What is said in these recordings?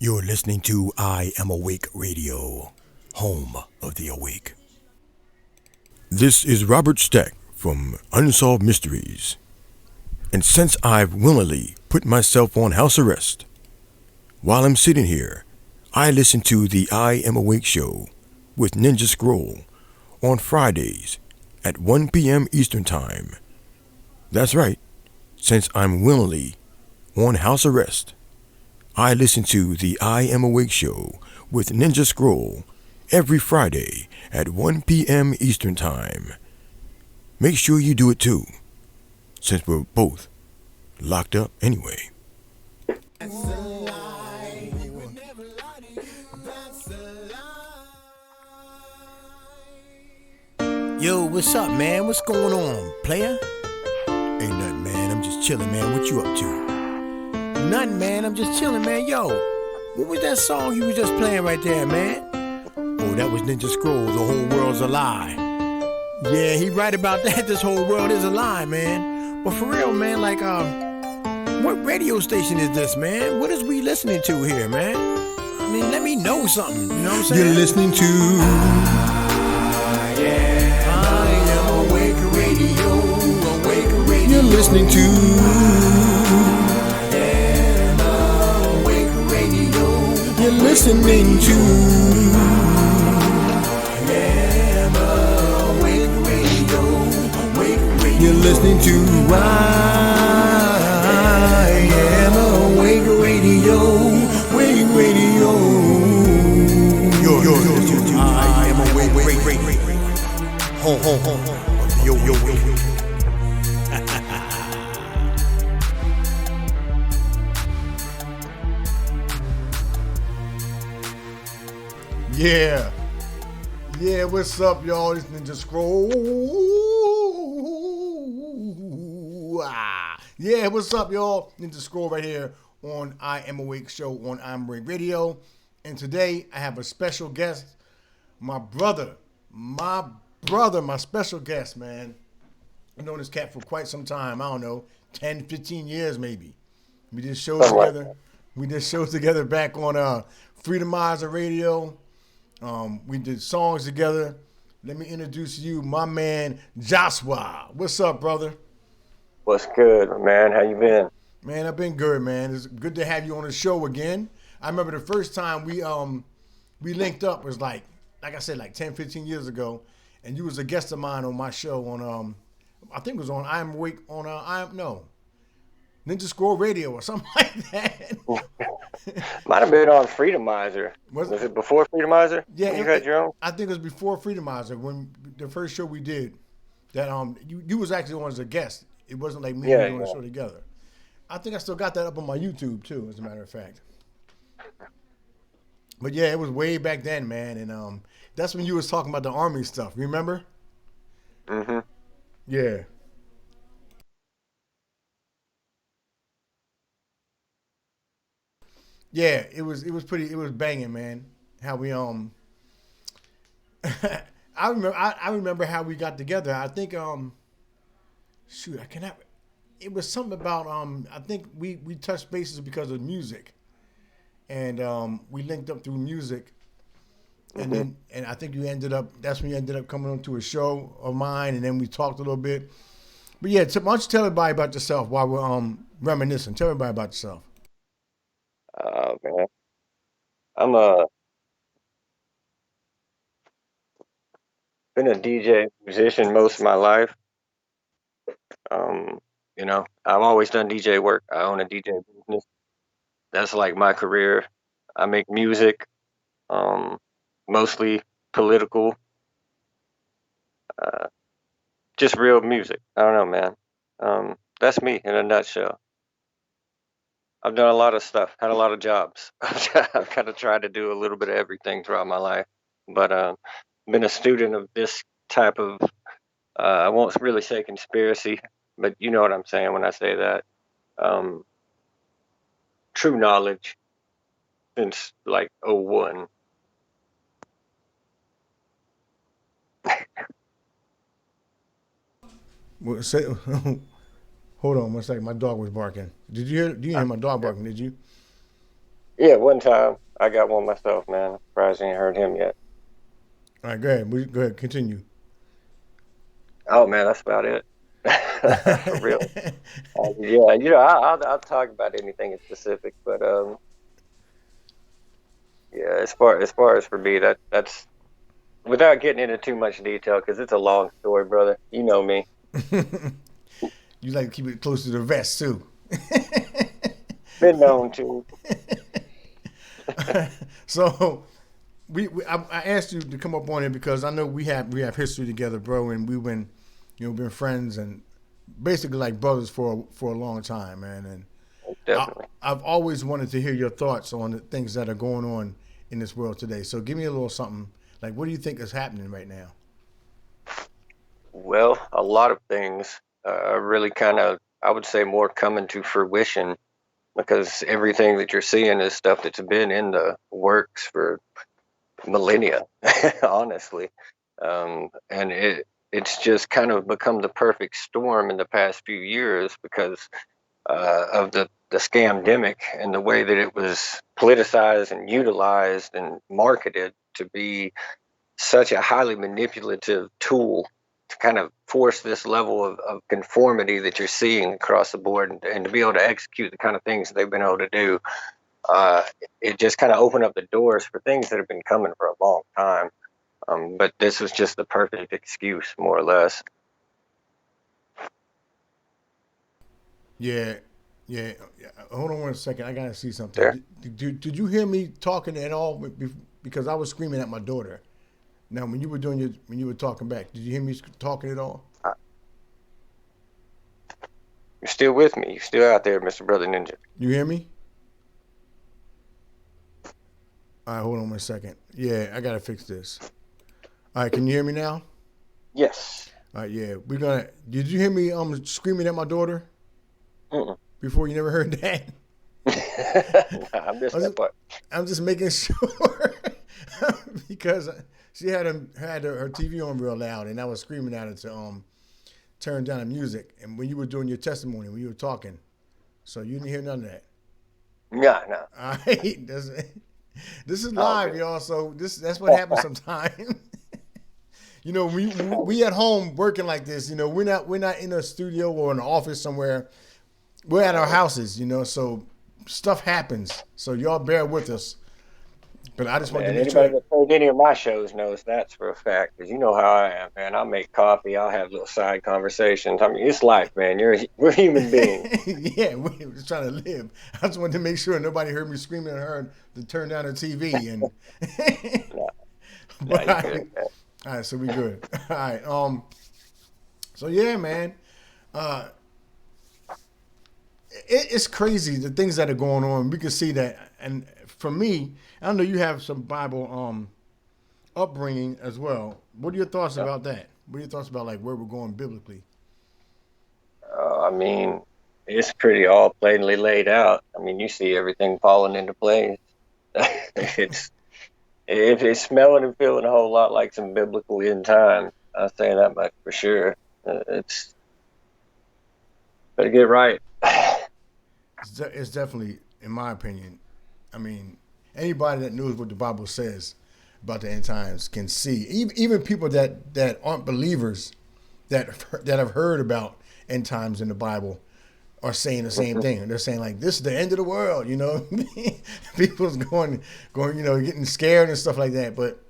You're listening to I Am Awake Radio, home of the awake. This is Robert Stack from Unsolved Mysteries. And since I've willingly put myself on house arrest, while I'm sitting here, I listen to the I Am Awake show with Ninja Scroll on Fridays at 1 p.m. Eastern Time. That's right, since I'm willingly on house arrest, I listen to the I Am Awake show with Ninja Scroll every Friday at 1 p.m. Eastern Time. Make sure you do it too, since we're both locked up anyway. Yo, what's up, man? What's going on, player? Ain't nothing, man. I'm just chilling, man. What you up to? Nothing, man. I'm just chilling, man. Yo, what was that song you was just playing right there, man? Oh, that was Ninja Scroll, The Whole World's a Lie. Yeah, he right about that. This whole world is a lie, man. But for real, man, like, what radio station is this, man? What is we listening to here, man? I mean, let me know something. You know what I'm saying? You're listening to I Am Awake Radio. Awake Radio. You're listening to You're listening to I Am Awake Radio. You're listening to I Am Awake Radio. Wake Radio. You're listening to I Am Awake Radio. Home. Yo. Yeah, what's up, y'all? This Ninja Scroll. Yeah, what's up, y'all? Ninja Scroll right here on I Am Awake show on I Am Awake Radio. And today I have a special guest, my special guest, man. I've known this cat for quite some time. I don't know, 10, 15 years maybe. We did shows together back on Freedomizer Radio. We did songs together. Let me introduce you, my man, Jaswa. What's up, brother? What's good, man? How you been? Man, I've been good, man. It's good to have you on the show again. I remember the first time we linked up was like I said, like 10, 15 years ago, and you was a guest of mine on my show on I think it was on I Am Awake on Ninja Scroll Radio or something like that. Might have been on Freedomizer. Was it before Freedomizer? Yeah, you had your own? I think it was before Freedomizer when the first show we did. That you was actually on as a guest. It wasn't like me and you doing the show together. I think I still got that up on my YouTube too, as a matter of fact. But yeah, it was way back then, man, and that's when you was talking about the Army stuff. Remember? Mm-hmm. Yeah. Yeah, it was banging, man. How we I remember how we got together. I think shoot, I cannot it was something about I think we touched bases because of music. And we linked up through music. And then I think that's when you ended up coming on to a show of mine, and then we talked a little bit. But yeah, why don't you tell everybody about yourself while we're reminiscing. Tell everybody about yourself. Man. I'm been a DJ musician most of my life. I've always done DJ work. I own a DJ business. That's like my career. I make music, mostly political, just real music. I don't know, man. That's me in a nutshell. I've done a lot of stuff, had a lot of jobs. I've kind of tried to do a little bit of everything throughout my life, but been a student of this type of, I won't really say conspiracy, but you know what I'm saying when I say that. True knowledge since like '01. Well, say, hold on one second. My dog was barking. Did you hear? You didn't hear my dog barking, did you? Yeah, one time I got one myself, man. I'm surprised you ain't heard him yet. All right, go ahead. Go ahead. Continue. Oh man, that's about it. For real. Yeah, I'll talk about anything in specific, but yeah, as far as for me, that's without getting into too much detail because it's a long story, brother. You know me. You like to keep it close to the vest too. Been known to. So I asked you to come up on it because I know we have history together, bro, and we've been been friends and basically like brothers for a long time, man. And I, Definitely. I've always wanted to hear your thoughts on the things that are going on in this world today. So give me a little something. Like, what do you think is happening right now? Well, a lot of things are really kind of, I would say, more coming to fruition because everything that you're seeing is stuff that's been in the works for millennia, honestly. And it's just kind of become the perfect storm in the past few years because of the scamdemic and the way that it was politicized and utilized and marketed to be such a highly manipulative tool to kind of force this level of conformity that you're seeing across the board and to be able to execute the kind of things that they've been able to do. Uh, it just kind of opened up the doors for things that have been coming for a long time. But this was just the perfect excuse, more or less. Yeah, yeah. Hold on one second. I gotta see something. There. Did you hear me talking at all? Because I was screaming at my daughter. Now, when you were talking back, did you hear me talking at all? Uh, You're still with me. You're still out there, Mr. Brother Ninja. You hear me? All right, hold on one second. Yeah, I gotta fix this. All right, can you hear me now? Yes. All right, yeah, we're gonna. Did you hear me screaming at my daughter Mm-mm. before? You never heard that? Nah, I I missed was that just, part. I'm just making sure because she had her TV on real loud, and I was screaming at her to turn down the music. And when you were doing your testimony, when you were talking, so you didn't hear none of that. No, no. All right, this is All live, good. y'all. So that's what happens sometimes. We at home working like this. We're not in a studio or an office somewhere. We're at our Right. houses. So stuff happens. So y'all bear with us. But I Oh, just wanted to man, make sure anybody that that heard any of my shows knows that's for a fact. Because you know how I am, man. I'll make coffee. I'll have little side conversations. I mean, it's life, man. We're human beings. yeah, we were just trying to live. I just wanted to make sure nobody heard me screaming at her to turn down the TV. And No, no, but you good, man. all right, so we good. All right, so yeah, man, uh, it's crazy the things that are going on. We can see that, and for me, I know you have some Bible upbringing as well. What are your thoughts No. about that? What are your thoughts about like where we're going biblically? I mean, it's pretty all plainly laid out. I mean, you see everything falling into place. it's it's smelling and feeling a whole lot like some biblical end times. I'll say that much for sure. It's better get right. It's definitely, in my opinion, I mean, anybody that knows what the Bible says about the end times can see. Even people that aren't believers that have heard about end times in the Bible are saying the same thing. They're saying like this is the end of the world. People's going, getting scared and stuff like that. But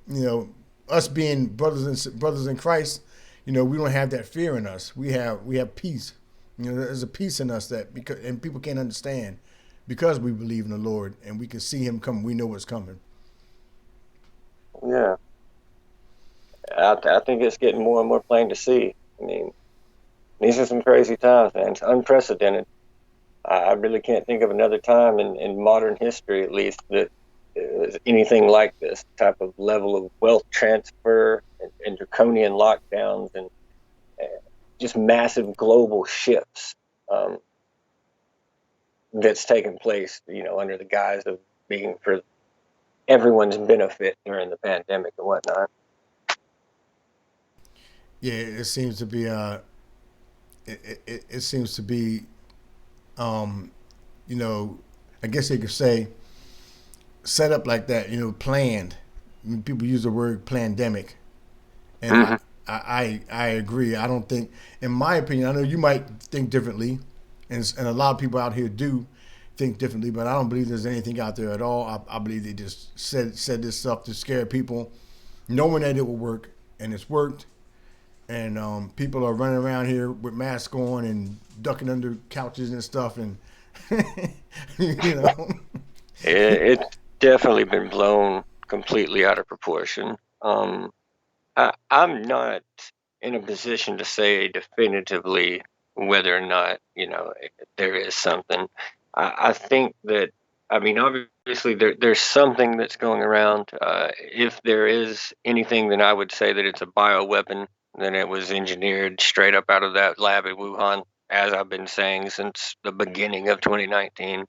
us being brothers in Christ, we don't have that fear in us. We have peace. There's a peace in us that because and people can't understand because we believe in the Lord and we can see Him come. We know what's coming. Yeah, I think it's getting more and more plain to see. I mean, these are some crazy times, man. It's unprecedented. I really can't think of another time in modern history, at least, that is anything like this type of level of wealth transfer and draconian lockdowns and uh, just massive global shifts um, that's taken place, under the guise of being for everyone's benefit during the pandemic and whatnot. Yeah, it seems to be. It seems to be. Um, you know, I guess they could say set up like that, planned. I mean, people use the word pandemic, and Hmm. I agree. I don't think, in my opinion, I know you might think differently, and a lot of people out here do think differently, but I don't believe there's anything out there at all. I believe they just said this stuff to scare people, knowing that it will work, and it's worked. And people are running around here with masks on and ducking under couches and stuff, and you know, It's definitely been blown completely out of proportion. I'm not in a position to say definitively whether or not, there is something. I think that, I mean, obviously there's something that's going around. If there is anything, then I would say that it's a bioweapon, then it was engineered straight up out of that lab in Wuhan, as I've been saying since the beginning of 2019.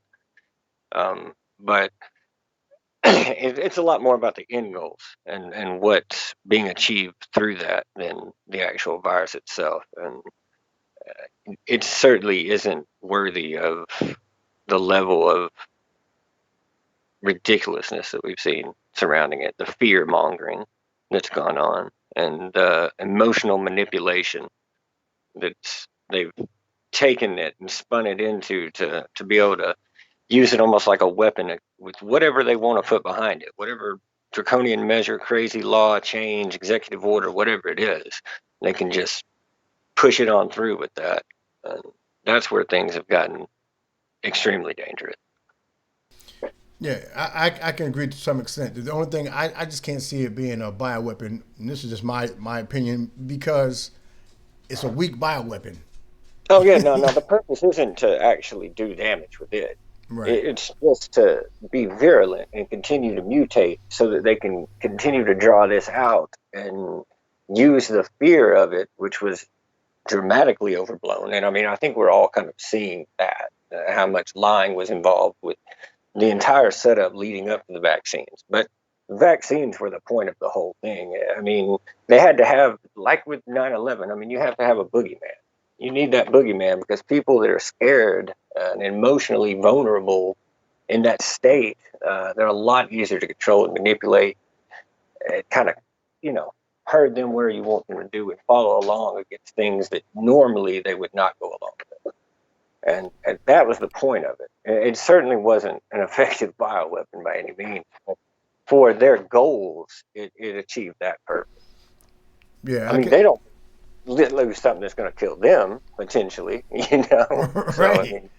But it's a lot more about the end goals and what's being achieved through that than the actual virus itself. And it certainly isn't worthy of the level of ridiculousness that we've seen surrounding it, the fear mongering that's gone on, and the emotional manipulation that they've taken it and spun it into to be able to use it almost like a weapon with whatever they want to put behind it, whatever draconian measure, crazy law, change, executive order, whatever it is, they can just push it on through with that. And that's where things have gotten extremely dangerous. yeah, I can agree to some extent. The only thing I just can't see it being a bioweapon, and this is just my opinion, because it's a weak bioweapon. Oh yeah, no. The purpose isn't to actually do damage with it. Right. It's just to be virulent and continue to mutate so that they can continue to draw this out and use the fear of it, which was dramatically overblown. And I mean, I think we're all kind of seeing that, how much lying was involved with the entire setup leading up to the vaccines. But vaccines were the point of the whole thing. I mean, they had to have, like with 9/11, I mean, you have to have a boogeyman. You need that boogeyman because people that are scared and emotionally vulnerable in that state, they're a lot easier to control and manipulate. It kind of, you know, herd them where you want them to do and follow along against things that normally they would not go along with. And that was the point of it. It certainly wasn't an effective bioweapon by any means. But for their goals, it achieved that purpose. Yeah, I I mean, can. they don't lose something that's going to kill them potentially, you know. So I Right. mean,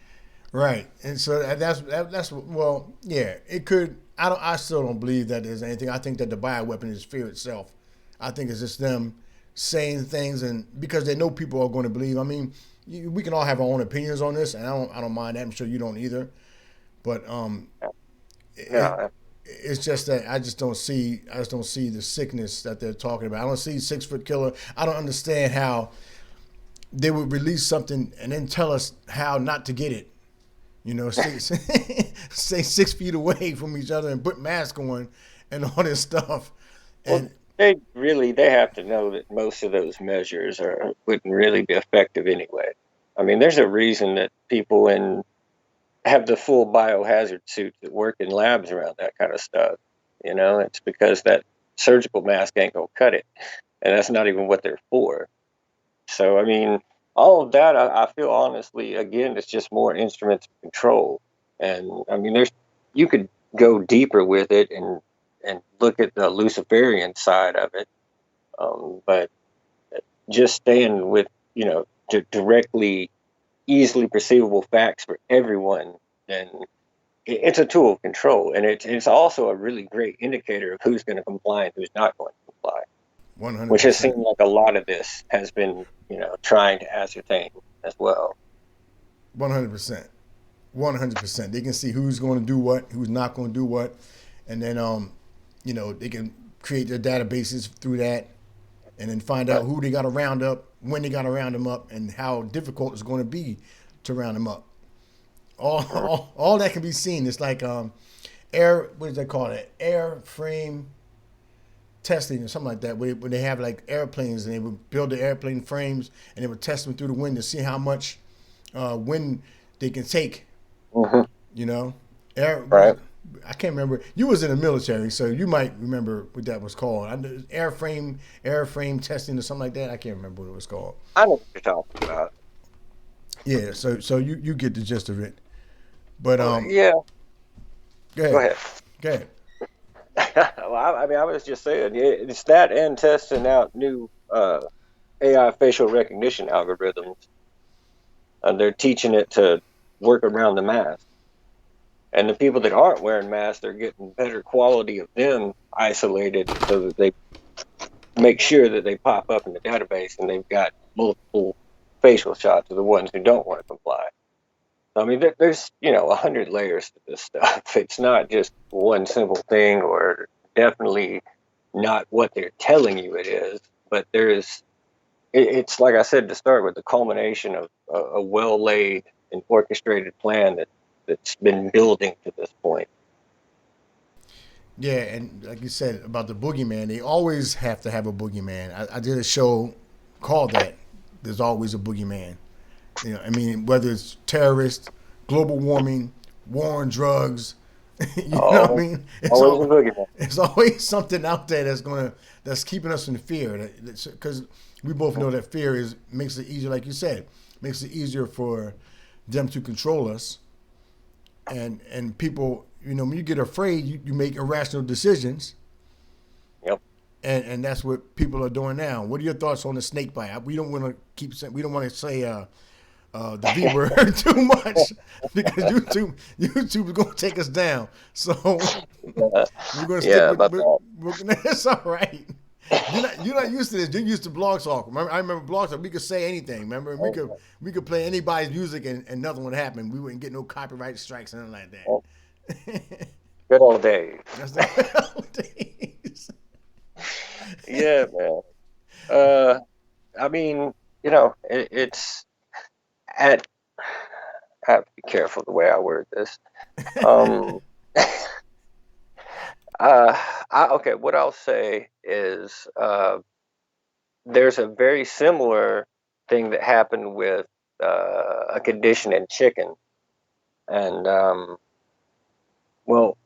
Right, and so that's well, yeah, it could. I still don't believe that there's anything. I think that the bioweapon is fear itself. I think it's just them saying things, and because they know people are going to believe. I mean, we can all have our own opinions on this, and I don't mind that. I'm sure you don't either. But it, no, it's just that I just don't see the sickness that they're talking about. I don't see 6 foot killer. I don't understand how they would release something and then tell us how not to get it. Stay, stay 6 feet away from each other and put masks on and all this stuff. well, And they have to know that most of those measures are wouldn't really be effective anyway. I mean, there's a reason that people in have the full biohazard suits that work in labs around that kind of stuff. You know, it's because that surgical mask ain't gonna cut it, and that's not even what they're for. So, I mean, all of that, I feel honestly, again, it's just more instruments of control. And I mean, you could go deeper with it and look at the Luciferian side of it, but just staying with, directly, easily perceivable facts for everyone, then it's a tool of control. And it's also a really great indicator of who's going to comply and who's not going to comply, which has 100%, seemed like a lot of this has been, trying to ascertain as well. 100%, 100%. They can see who's going to do what, who's not going to do what, and then they can create their databases through that, and then find out Right. who they got to round up, when they got to round them up, and how difficult it's going to be to round them up. All that can be seen. It's like air. What does they call it? Airframe testing or something like that. Where they have like airplanes and they would build the airplane frames and they would test them through the wind to see how much wind they can take. Hmm. You know, air. What is Right. it? I can't remember. You was in the military, so you might remember what that was called. I know airframe testing or something like that. I can't remember what it was called. I know what you're talking about. Yeah, so you get the gist of it. But Yeah, go go ahead, ahead. go ahead. Well, I mean, I was just saying, it's that and testing out new AI facial recognition algorithms, and they're teaching it to work around the mask. And the people that aren't wearing masks, they're getting better quality of them isolated so that they make sure that they pop up in the database and they've got multiple facial shots of the ones who don't want to comply. I mean, there's 100 layers to this stuff. It's not just one simple thing, or definitely not what they're telling you it is. But it's like I said to start with, the culmination of a well laid and orchestrated plan that's been building to this point. Yeah, and like you said about the boogeyman, they always have to have a boogeyman. I did a show called that. There's always a boogeyman. I mean, whether it's terrorists, global warming, war on drugs, you know what I Oh, mean? always a boogeyman. It's always something out there that's keeping us in fear. Because we both know that fear makes it easier, like you said, makes it easier for them to control us. And people, when you get afraid, you make irrational decisions, Yep. and that's what people are doing now. What are your thoughts on the snake bite? We don't want to we don't want to say the V word too much because YouTube is going to take us down. So Yeah, we're going to stick yeah, with. about that. That's all right. You're not used to this. You're used to Blog Talk. I remember Blog Talk. We could say anything. Remember, we could play anybody's music and nothing would happen. We wouldn't get no copyright strikes and nothing like Oh, that. good old days. That's the old days. Yeah, man. Uh, I mean, it's at. I have to be careful the way I word this. Um, okay, what I'll say is there's a very similar thing that happened with a condition in chicken, and well,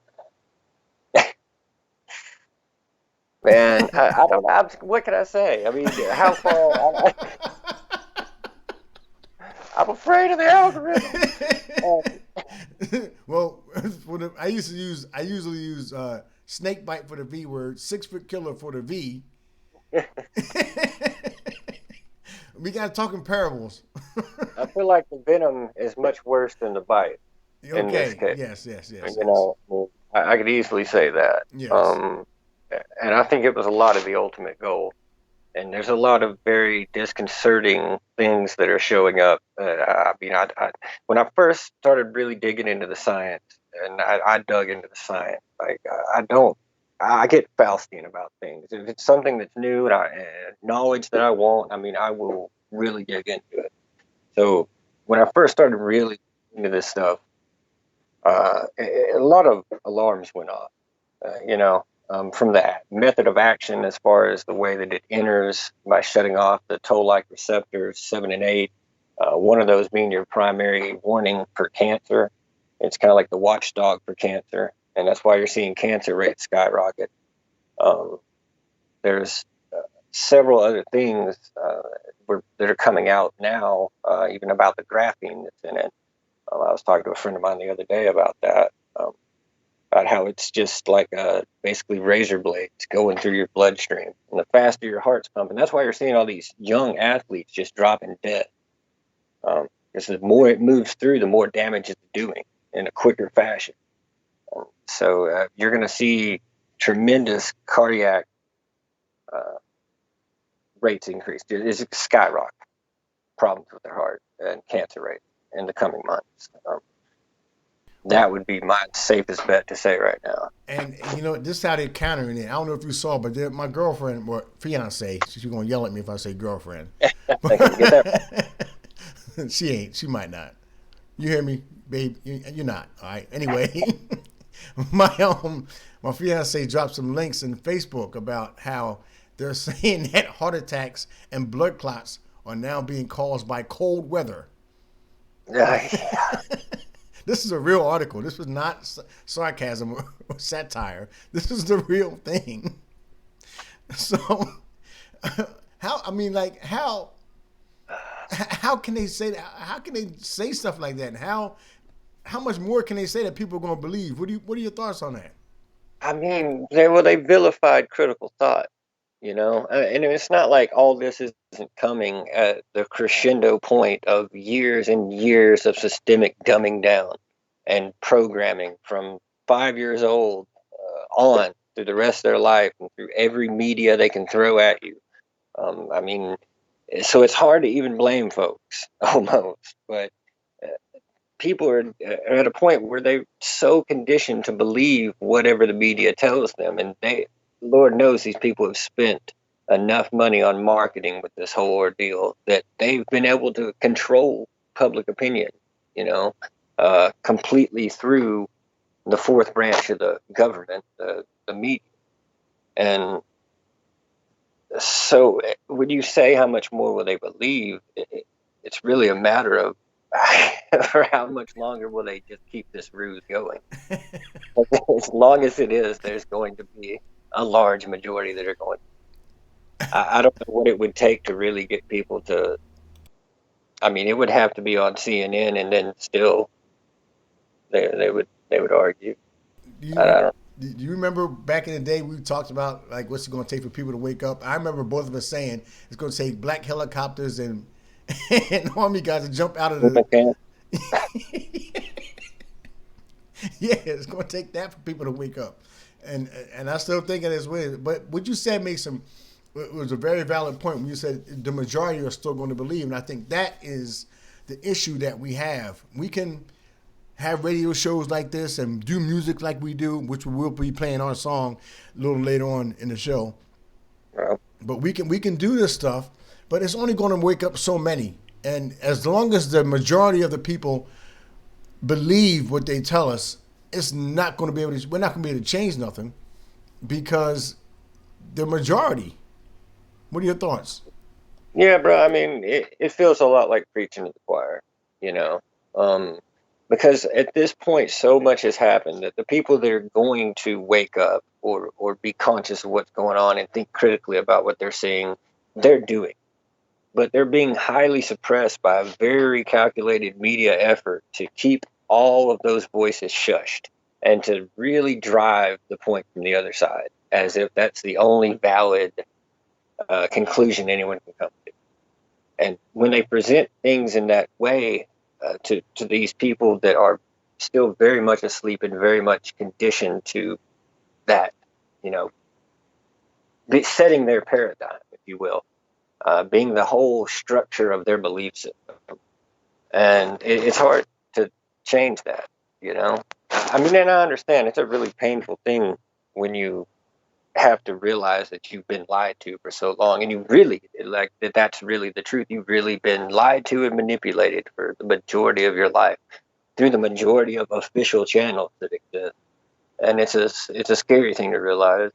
man, I don't know. What can I say? I mean, how far? I'm afraid of the algorithm. Well, I usually use snake bite for the V word, 6 foot killer for the V. We got to talk in parables. I feel like the venom is much worse than the bite in this Okay. case. Yes. Yes. Yes. You Yes. know, I could easily say that. Yes. And I think it was a lot of the ultimate goal. And there's a lot of very disconcerting things that are showing up. I mean, when I first started really digging into the science, and I dug into the science, like I get Faustian about things. If it's something that's new and knowledge that I want, I mean, I will really dig into it. So when I first started really into this stuff, a lot of alarms went off. From the method of action as far as the way that it enters by shutting off the toll-like receptors 7 and 8. One of those being your primary warning for cancer. It's kind of like the watchdog for cancer, and that's why you're seeing cancer rates skyrocket. Um, there's several other things that are coming out now, even about the graphene that's in it. I was talking to a friend of mine the other day about that. About how it's just like basically razor blades going through your bloodstream. And the faster your heart's pumping, that's why you're seeing all these young athletes just dropping dead. Because the more it moves through, the more damage it's doing in a quicker fashion. So you're going to see tremendous cardiac rates increase. It's skyrocket problems with their heart and cancer rate in the coming months. That would be my safest bet to say right now. And this is how they're countering it. I don't know if you saw, but my girlfriend, or fiance, she's gonna yell at me if I say girlfriend. Thank you. Get that right. She ain't. She might not. You hear me, babe? You're not. All right. Anyway, my fiance dropped some links in Facebook about how they're saying that heart attacks and blood clots are now being caused by cold weather. Yeah. This is a real article. This was not sarcasm or satire. This is the real thing. So, how? I mean, like how can they say that? How can they say stuff like that? How much more can they say that people are going to believe? What are your thoughts on that? I mean, they vilified critical thought, and it's not like all this isn't coming at the crescendo point of years and years of systemic dumbing down and programming from 5 years old on through the rest of their life and through every media they can throw at you. I mean, so it's hard to even blame folks almost, but people are at a point where they're so conditioned to believe whatever the media tells them, and Lord knows these people have spent enough money on marketing with this whole ordeal that they've been able to control public opinion, completely through the fourth branch of the government, the media. And so when you say how much more will they believe, it's really a matter of for how much longer will they just keep this ruse going. As long as it is, there's going to be a large majority that are going. I don't know what it would take to really get people to. I mean, it would have to be on CNN, and then still they would argue. Do I you don't. do you remember back in the day we talked about like what's it going to take for people to wake up? I remember both of us saying it's going to take black helicopters and and army guys to jump out of the. Yeah, it's going to take that for people to wake up, and I still think it is weird. But what you said makes some. It was a very valid point when you said the majority are still going to believe, and I think that is the issue that we have. We can have radio shows like this and do music like we do, which we will be playing our song a little later on in the show. Well, But we can do this stuff, but it's only going to wake up so many. And as long as the majority of the people believe what they tell us, it's not going to be able to. We're not going to be able to change nothing because the majority. What are your thoughts? yeah, bro. I mean, it feels a lot like preaching to the choir, you know. Um, because at this point, so much has happened that the people that are going to wake up or be conscious of what's going on and think critically about what they're seeing, they're doing. But they're being highly suppressed by a very calculated media effort to keep all of those voices shushed and to really drive the point from the other side as if that's the only valid conclusion anyone can come to. And when they present things in that way to these people that are still very much asleep and very much conditioned to that, you know, setting their paradigm, if you will, being the whole structure of their belief system. And it's hard to change that, you know? I mean, and I understand it's a really painful thing when you have to realize that you've been lied to for so long and you really like that's really the truth. You've really been lied to and manipulated for the majority of your life through the majority of official channels that exist. And it's a scary thing to realize.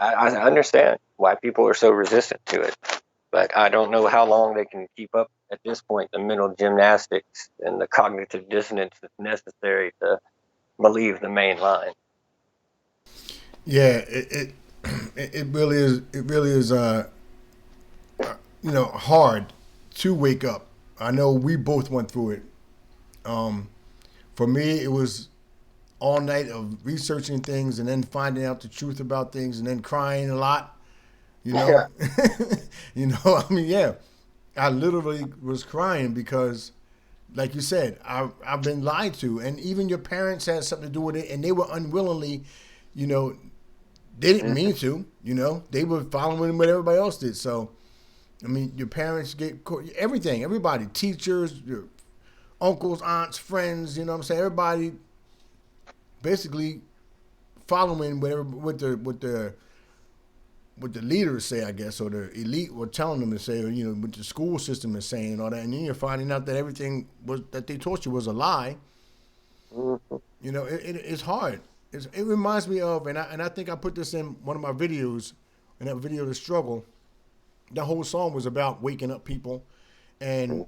I understand why people are so resistant to it, but I don't know how long they can keep up at this point the mental gymnastics and the cognitive dissonance that's necessary to believe the main line. Yeah, it really is. It really is. Hard to wake up. I know we both went through it. Um, for me, it was all night of researching things and then finding out the truth about things and then crying a lot. You know, Yeah. I mean, yeah, I literally was crying because, like you said, I've been lied to, and even your parents had something to do with it, and they were unwillingly, you know, they didn't mean to, they were following what everybody else did. So, I mean, your parents get everything, everybody, teachers, your uncles, aunts, friends, you know what I'm saying? Everybody basically following whatever what the leaders say, I guess, or the elite were telling them to say, or what the school system is saying and all that. And then you're finding out that everything was that they taught you was a lie. Mhm. It's hard. It reminds me of, and I think I put this in one of my videos, in that video, The Struggle. That whole song was about waking up people, and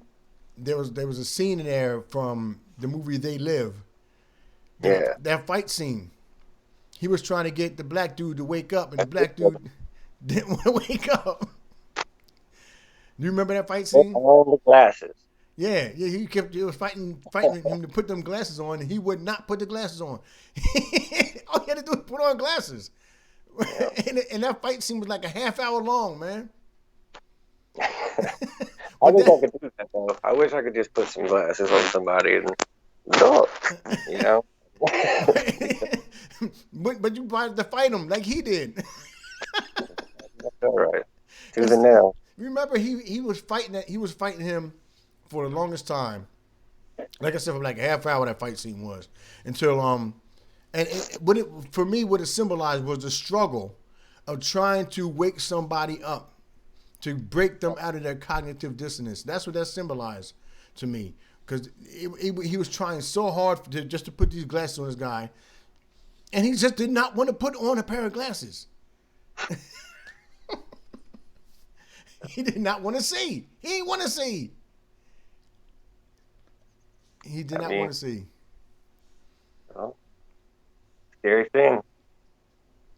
there was a scene in there from the movie They Live, Yeah. That fight scene. He was trying to get the black dude to wake up, and the black dude didn't want to wake up. Do you remember that fight scene? On the glasses. Yeah, yeah. He was fighting him to put them glasses on, and he would not put the glasses on. All he had to do was put on glasses. Yeah. And that fight scene was like a half hour long, man. I But wish I that, could do that though. I wish I could just put some glasses on somebody and look, you know. but you wanted to fight him like he did. That's all right. To the Because nail. remember, he was fighting him for the longest time. Like I said, for like a half hour that fight scene was until for me what it symbolized was the struggle of trying to wake somebody up, to break them out of their cognitive dissonance. That's what that symbolized to me, because he was trying so hard just to put these glasses on this guy, and he just did not want to put on a pair of glasses. He did not want to see. He didn't want to see. He did I not mean, want to see. well, scary thing.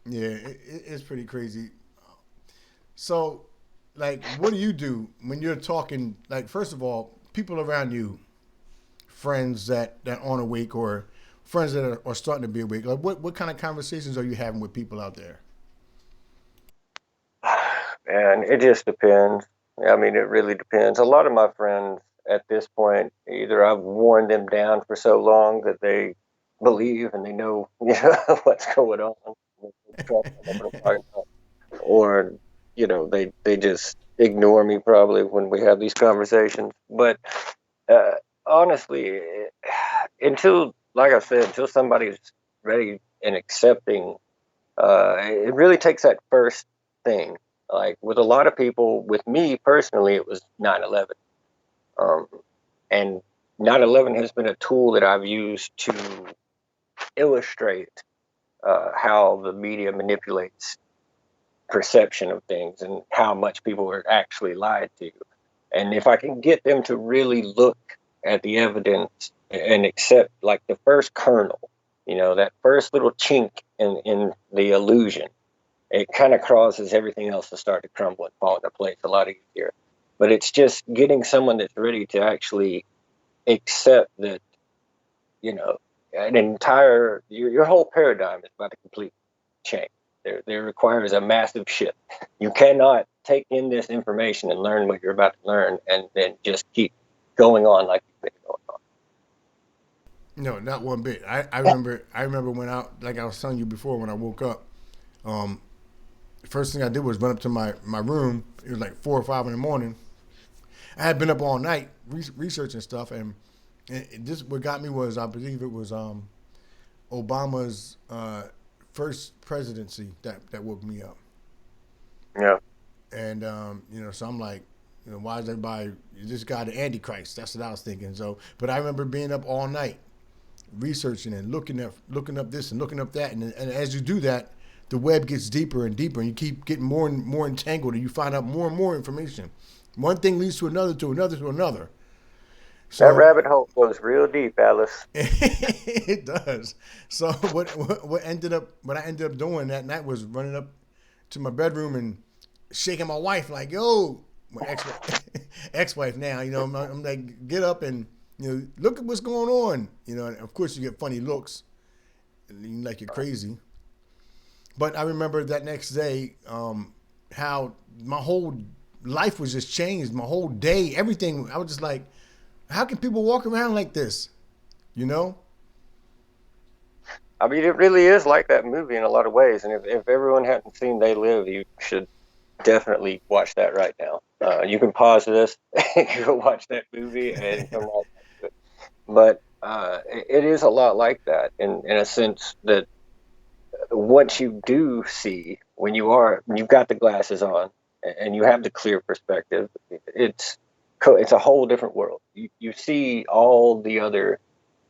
Yeah, it's pretty crazy. So, like, what do you do when you're talking? Like, first of all, people around you, friends that aren't awake or friends that are starting to be awake. Like, what kind of conversations are you having with people out there? And it just depends. I mean, it really depends. A lot of my friends at this point, either I've worn them down for so long that they believe and they know, what's going on, or they just ignore me probably when we have these conversations. But uh, honestly, until, like I said, until somebody's ready and accepting, it really takes that first thing. Like with a lot of people, with me personally, it was 9/11. Um, and 9/11 has been a tool that I've used to illustrate how the media manipulates perception of things and how much people are actually lied to. And if I can get them to really look at the evidence and accept like the first kernel, that first little chink in the illusion, it kind of causes everything else to start to crumble and fall into place a lot easier. But it's just getting someone that's ready to actually accept that, you know, an entire your whole paradigm is about to completely change. There requires a massive shift. You cannot take in this information and learn what you're about to learn and then just keep going on like you've been going on. No, not one bit. I remember when like I was telling you before, when I woke up, the first thing I did was run up to my room. It was like 4 or 5 in the morning. I had been up all night researching stuff, and this what got me was, I believe it was Obama's first presidency that woke me up. Yeah. And so I'm like, why is everybody this guy the Antichrist? That's what I was thinking. So, but I remember being up all night researching and looking up this and looking up that, and as you do that, the web gets deeper and deeper, and you keep getting more and more entangled, and you find out more and more information. One thing leads to another, to another, to another. That So rabbit hole goes real deep, Alice. it does. So what I ended up doing that night was running up to my bedroom and shaking my wife like, "Yo," my ex-wife now. I'm like, "Get up and look at what's going on." And of course you get funny looks, and like you're crazy. But I remember that next day, how my whole life was just changed. My whole day, everything. I was just like, how can people walk around like this? You know? I mean, it really is like that movie in a lot of ways. And if everyone hadn't seen They Live, you should definitely watch that right now. You can pause this, you can watch that movie, and come right back to it. But it is a lot like that in a sense that once you do see, when you've got the glasses on and you have the clear perspective, it's a whole different world. You see all the other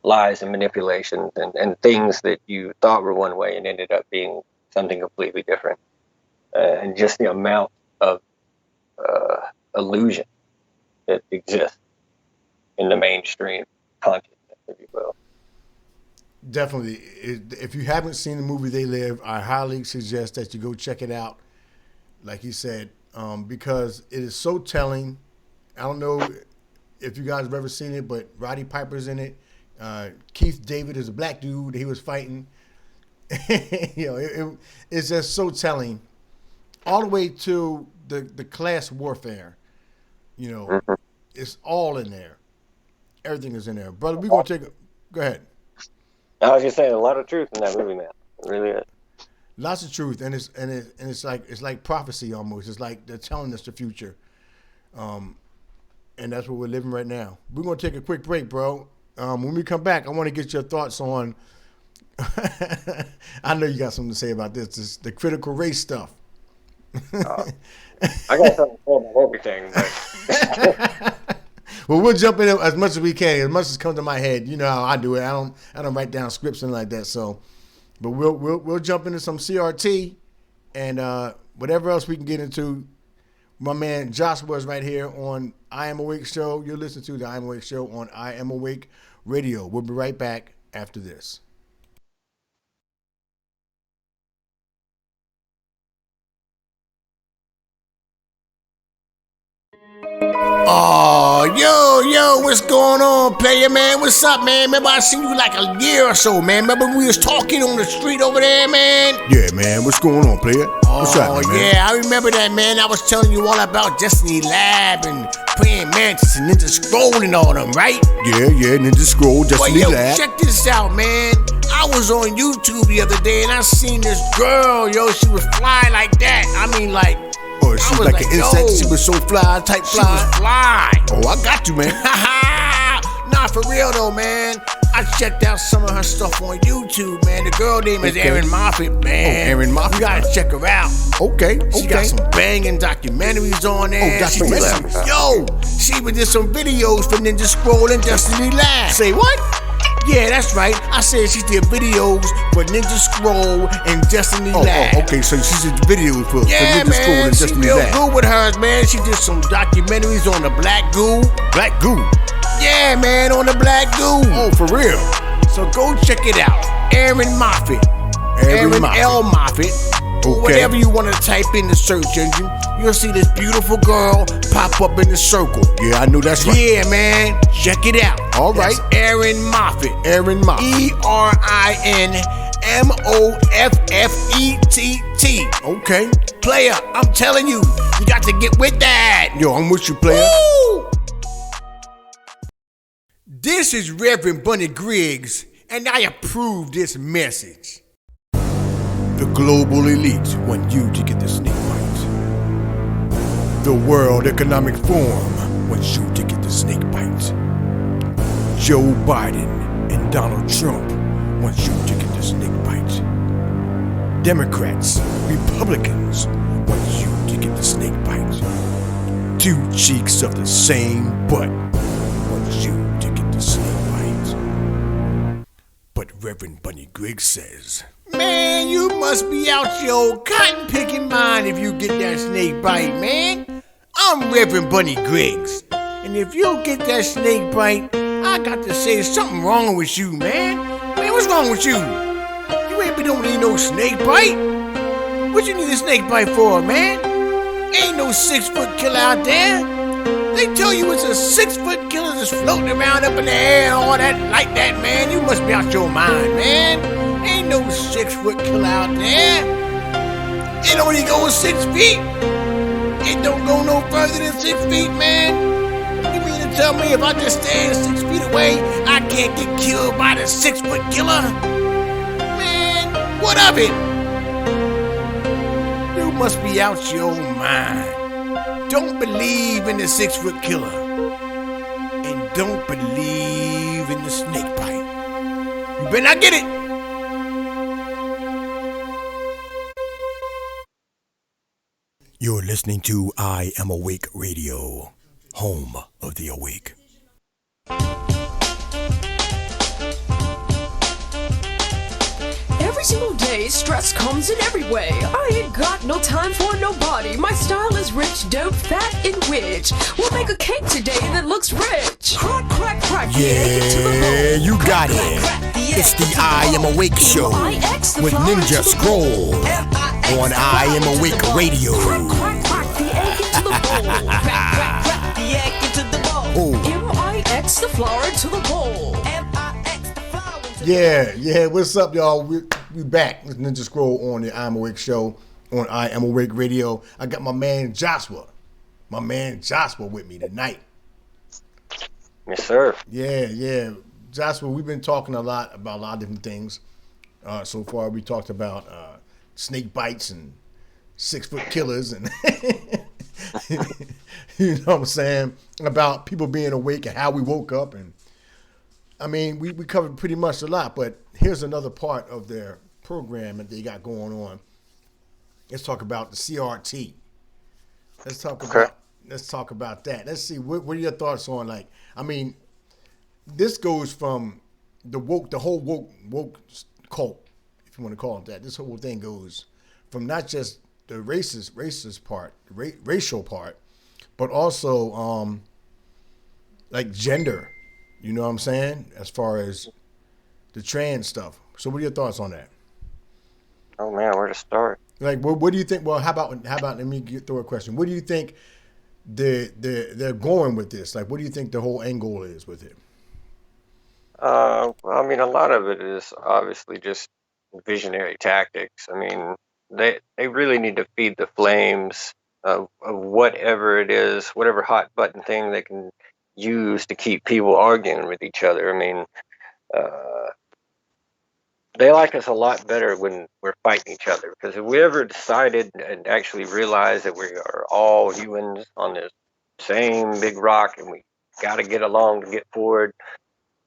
lies and manipulations and things that you thought were one way and ended up being something completely different. And just the amount of illusion that exists in the mainstream consciousness, if you will. Definitely. If you haven't seen the movie They Live, I highly suggest that you go check it out. Like you said, because it is so telling. I don't know if you guys have ever seen it, but Roddy Piper's in it. Keith David is a black dude that he was fighting. It's just so telling. All the way to the class warfare. It's all in there. Everything is in there. Brother, we're going to take go ahead. I was just saying, a lot of truth in that movie, man. It really is. Lots of truth, and it's like prophecy almost. It's like they're telling us the future, and that's what we're living right now. We're gonna take a quick break, bro. When we come back, I want to get your thoughts on. I know you got something to say about this the critical race stuff. I got something to say about everything. But... Well, we'll jump in as much as we can, as much as comes to my head. You know how I do it. I don't write down scripts and like that. So, but we'll jump into some CRT and whatever else we can get into. My man Jaswa is right here on I Am Awake Show. You're listening to the I Am Awake Show on I Am Awake Radio. We'll be right back after this. Oh, yo, what's going on, player, man? What's up, man? Remember I seen you like a year or so, man. Remember we was talking on the street over there, man? Yeah, man. What's going on, player? What's up, man? Yeah, I remember that, man. I was telling you all about Destiny Lab and Praying Mantis and Ninja Scroll and all them, right? Yeah, Ninja Scroll, Destiny Lab. Check this out, man. I was on YouTube the other day and I seen this girl, she was fly like that. I mean, like... Oh, she was like an insect. She was so fly, type fly. She was fly. Oh, I got you, man. Nah, for real though, man. I checked out some of her stuff on YouTube, man. The girl name is Erin Moffat, man. Oh, Erin Moffat. You gotta check her out. Okay. She got some banging documentaries on there. Oh, documentaries. She did some videos for Ninja Scroll and Destiny Lab. Say what? Yeah, that's right. I said she did videos for Ninja Scroll and Destiny Lab. Okay, so she did videos for Ninja Scroll and Destiny Lab. Yeah, man, she real good with hers, man. She did some documentaries on the Black Goo. Black Goo? Yeah, man, on the Black Goo. Oh, for real? So go check it out. Erin Moffat. Erin L. Moffat. Okay. Whatever you want to type in the search engine, you'll see this beautiful girl pop up in the circle. Yeah, I knew that's right. Yeah, man. Check it out. All right. That's Erin Moffat. Erin Moffat. ERINMOFFETT. Okay. Player, I'm telling you, you got to get with that. Yo, I'm with you, player. Woo! This is Reverend Bunny Griggs, and I approve this message. The global elite want you to get the snake bite. The World Economic Forum wants you to get the snake bite. Joe Biden and Donald Trump want you to get the snake bite. Democrats, Republicans want you to get the snake bite. Two cheeks of the same butt want you to get the snake bite. But Reverend Bunny Griggs says, man, you must be out your cotton picking mind if you get that snake bite, man. I'm Reverend Bunny Griggs, and if you don't get that snake bite, I got to say something wrong with you, man. Man, what's wrong with you? You don't need no snake bite. What you need a snake bite for, man? Ain't no 6-foot killer out there. They tell you it's a 6-foot killer just floating around up in the air and all that like that, man. You must be out your mind, man. Ain't no 6-foot killer out there. It only goes 6 feet. It don't go no further than 6 feet, man. You mean to tell me if I just stand 6 feet away, I can't get killed by the 6-foot killer? Man, what of it? You must be out your mind. Don't believe in the 6-foot killer. And don't believe in the snake bite. You better not get it. You're listening to I Am Awake Radio, home of the awake. Every single day, stress comes in every way. I ain't got no time for nobody. My style is rich, dope, fat, and rich. We'll make a cake today that looks rich. Crack, crack, crack. Yeah, the egg into the bowl. you got Crack, it. crack, crack, the It's the I Am Awake show with Ninja Scroll on I Am Awake Radio. Crack the egg into the bowl. Crack the egg into the bowl. M-I-X the flour into the bowl. M-I-X the flour into Yeah. What's up, y'all? We back with Ninja Scroll on the I Am Awake show on I Am Awake Radio. I got my man Jaswa with me tonight. Yes, sir. Yeah. Jaswa, we've been talking a lot about a lot of different things. So far, we talked about snake bites and 6-foot killers and you know what I'm saying, about people being awake and how we woke up. And I mean, we covered pretty much a lot, but here's another part of their program that they got going on. Let's talk about the CRT. Let's talk about that. Let's see, what are your thoughts on, like, I mean, this goes from the whole woke cult, if you want to call it that. This whole thing goes from not just the racist part, racial part, but also like gender. You know what I'm saying? As far as the trans stuff. So, what are your thoughts on that? Oh man, where to start? Like, what do you think? Well, how about? Let me throw a question. What do you think they're going with this? Like, what do you think the whole end goal is with it? Well, I mean, a lot of it is obviously just visionary tactics. I mean, they really need to feed the flames of whatever it is, whatever hot button thing they can use to keep people arguing with each other. I mean, they like us a lot better when we're fighting each other, because if we ever decided and actually realized that we are all humans on this same big rock and we got to get along to get forward,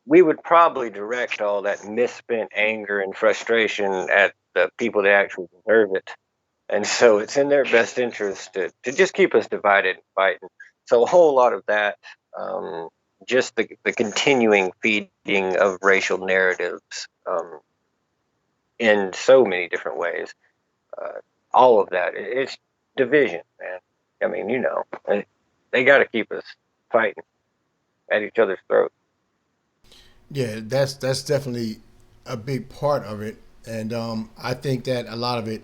we would probably direct all that misspent anger and frustration at the people that actually deserve it. And so it's in their best interest to just keep us divided and fighting. So a whole lot of that, just the continuing feeding of racial narratives in so many different ways, all of that, it's division, man. I mean, you know, they got to keep us fighting at each other's throats. Yeah, that's definitely a big part of it, and I think that a lot of it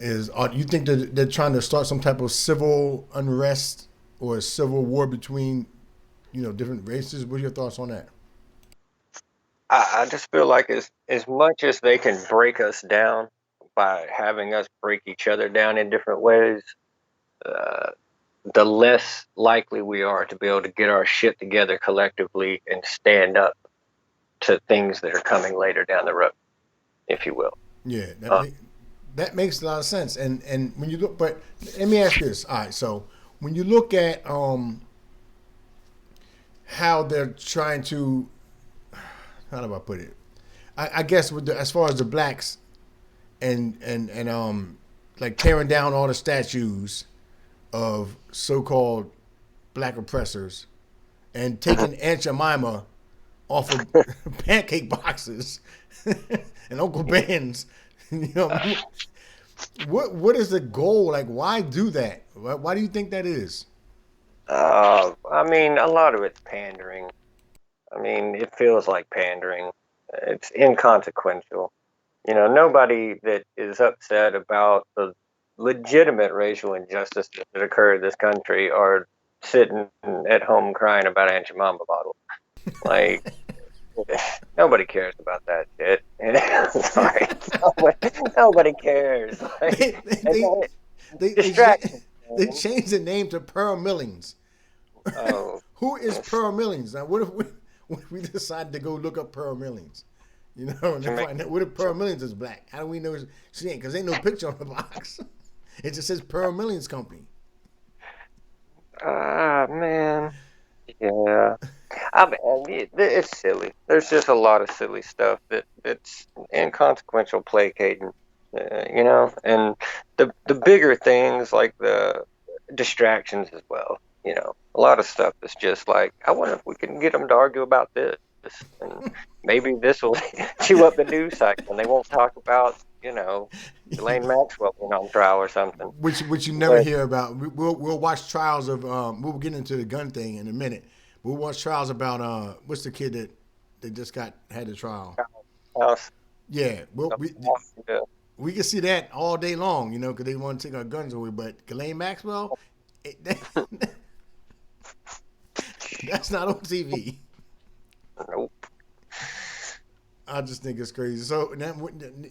is. You think that they're trying to start some type of civil unrest or a civil war between, you know, different races? What are your thoughts on that? I just feel like as much as they can break us down by having us break each other down in different ways, the less likely we are to be able to get our shit together collectively and stand up to things that are coming later down the road, if you will. Yeah, that makes a lot of sense. And when you look, but let me ask you this. All right, so when you look at how they're trying to, how do I put it? I guess with as far as the blacks and like tearing down all the statues of so-called black oppressors and taking Aunt Jemima off of pancake boxes and Uncle Ben's, you know, what is the goal? Like, why do that? Why do you think that is? I mean, a lot of it's pandering. I mean, it feels like pandering. It's inconsequential. You know, nobody that is upset about the legitimate racial injustices that occur in this country are sitting at home crying about Aunt Jemima bottle. Like, nobody cares about that shit. Sorry, nobody cares. Like, they changed the name to Pearl Millings. Oh, Who is Pearl Millings? Now, what if we decide to go look up Pearl Millings? You know, and find out what if Pearl Millings is black? How do we know she ain't? Because ain't no picture on the box. It just says Pearl Millings Company. man. Yeah. I mean, it's silly. There's just a lot of silly stuff that's inconsequential, placating, you know, and the bigger things like the distractions as well. You know, a lot of stuff is just like, I wonder if we can get them to argue about this, and maybe this will chew up the news cycle, and they won't talk about, you know, Elaine Maxwell being on trial or something. Which you never hear about. We'll watch trials of. We'll get into the gun thing in a minute. We'll watch trials about what's the kid that just had the trial? house. Yeah, well, Yeah. we can see that all day long, you know, because they want to take our guns away. But Ghislaine Maxwell, that's not on TV. Nope. I just think it's crazy. So now,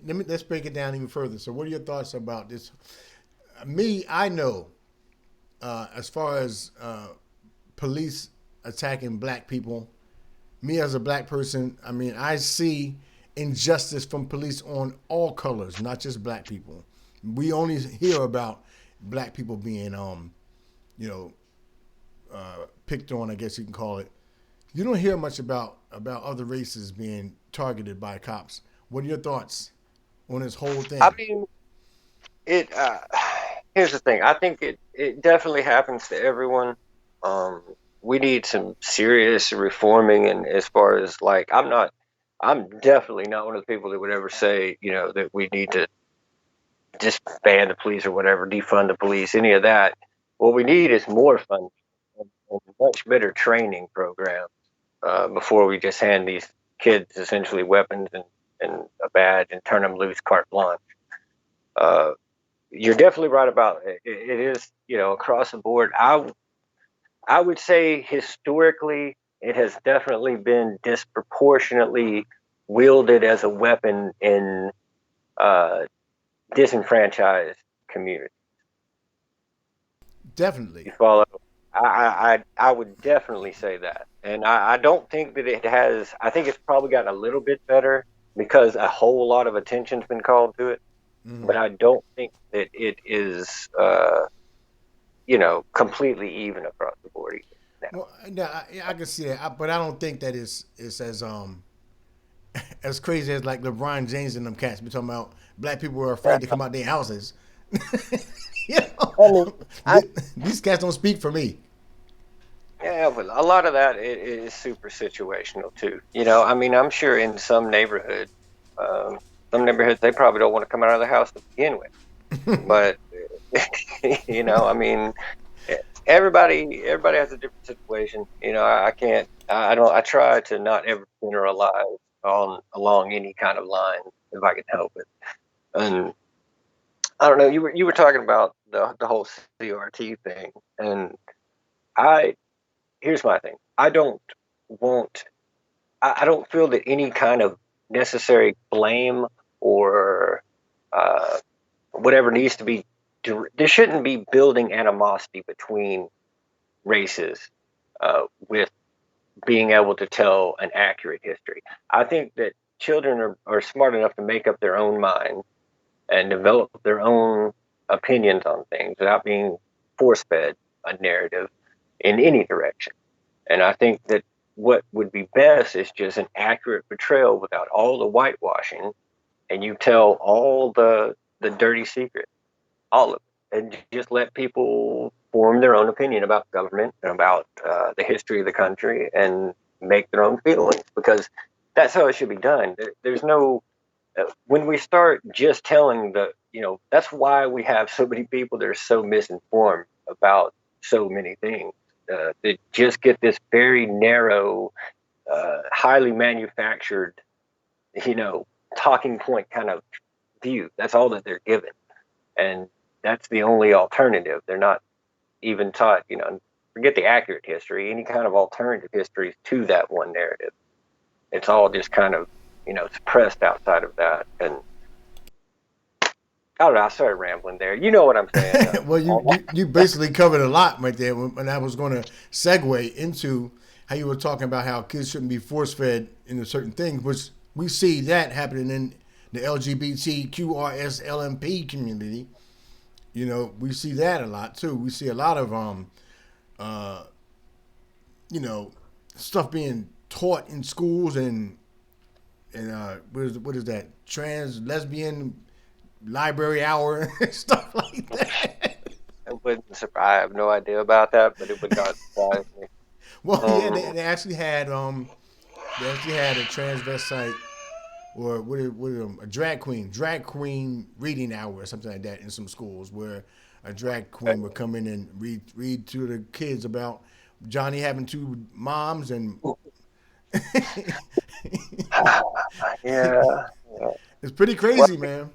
let's break it down even further. So, what are your thoughts about this? Me, I know as far as police attacking black people, me as a black person, I mean, I see injustice from police on all colors, not just black people. We only hear about black people being, you know, picked on, I guess you can call it. You don't hear much about other races being targeted by cops. What are your thoughts on this whole I thing? mean, it. Here's the thing. I think it definitely happens to everyone. Um, we need some serious reforming, and as far as like, I'm definitely not one of the people that would ever say, that we need to disband the police or whatever, defund the police, any of that. What we need is more funding and much better training programs before we just hand these kids essentially weapons and a badge and turn them loose carte blanche. Uh, you're definitely right about it. It is, across the board. I would say historically, it has definitely been disproportionately wielded as a weapon in uh, disenfranchised communities. Definitely. You follow? I would definitely say that, and I don't think that it has. I think it's probably gotten a little bit better because a whole lot of attention's been called to it. Mm-hmm. But I don't think that it is, completely even across the board either now. Well, no, I can see that, but I don't think that it's as as crazy as like LeBron James and them cats be talking about. Black people are afraid to come out their houses. you I mean, know, I, these cats don't speak for me. yeah, but a lot of that is super situational too. I mean, I'm sure in um, some neighborhoods they probably don't want to come out of the house to begin with. But I mean, everybody has a different situation. I can't. I don't. I try to not ever generalize on along any kind of line if I can help it. And I don't know. You were talking about the whole CRT thing, and I here's my thing. Want. I don't feel that any kind of necessary blame or uh, whatever needs to be. There shouldn't be building animosity between races with being able to tell an accurate history. I think that children are smart enough to make up their own mind and develop their own opinions on things without being force fed a narrative in any direction. And I think that what would be best is just an accurate portrayal without all the whitewashing, and you tell all the dirty secrets, all of it, and just let people form their own opinion about government and about the history of the country and make their own feelings because that's how it should be done. There's no when we start just telling that's why we have so many people that are so misinformed about so many things. That just get this very narrow, highly manufactured, you know, talking point kind of view. That's all that they're given, and that's the only alternative. They're not even taught, forget the accurate history, any kind of alternative histories to that one narrative. It's all just kind of, suppressed outside of that. And I don't know, I started rambling there. You know what I'm saying? Well, you basically covered a lot right there, and I was going to segue into how you were talking about how kids shouldn't be force fed into certain things, which we see that happening in the LGBTQRSLMP community. We see that a lot too. We see a lot of uh, stuff being taught in schools and what is that, trans lesbian library hour and stuff like that. It wouldn't surprise. I have no idea about that, but it would not surprise me. Well, yeah, Um, they actually had a transvestite or a drag queen reading hour or something like that in some schools where a drag queen would come in and read to the kids about Johnny having two moms and Yeah. It's pretty Well, crazy, man.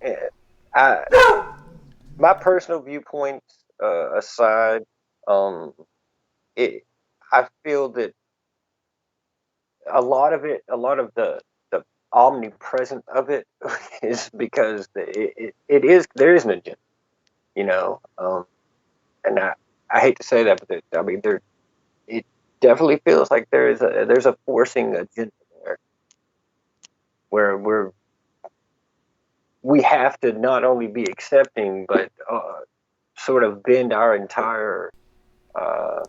eh, I my personal viewpoints aside, um, it I feel that a lot of the omnipresent of it is because it is there is an agenda, you know. And I hate to say that, but I mean there it definitely feels like there's a forcing agenda there where we have to not only be accepting but sort of bend our entire uh,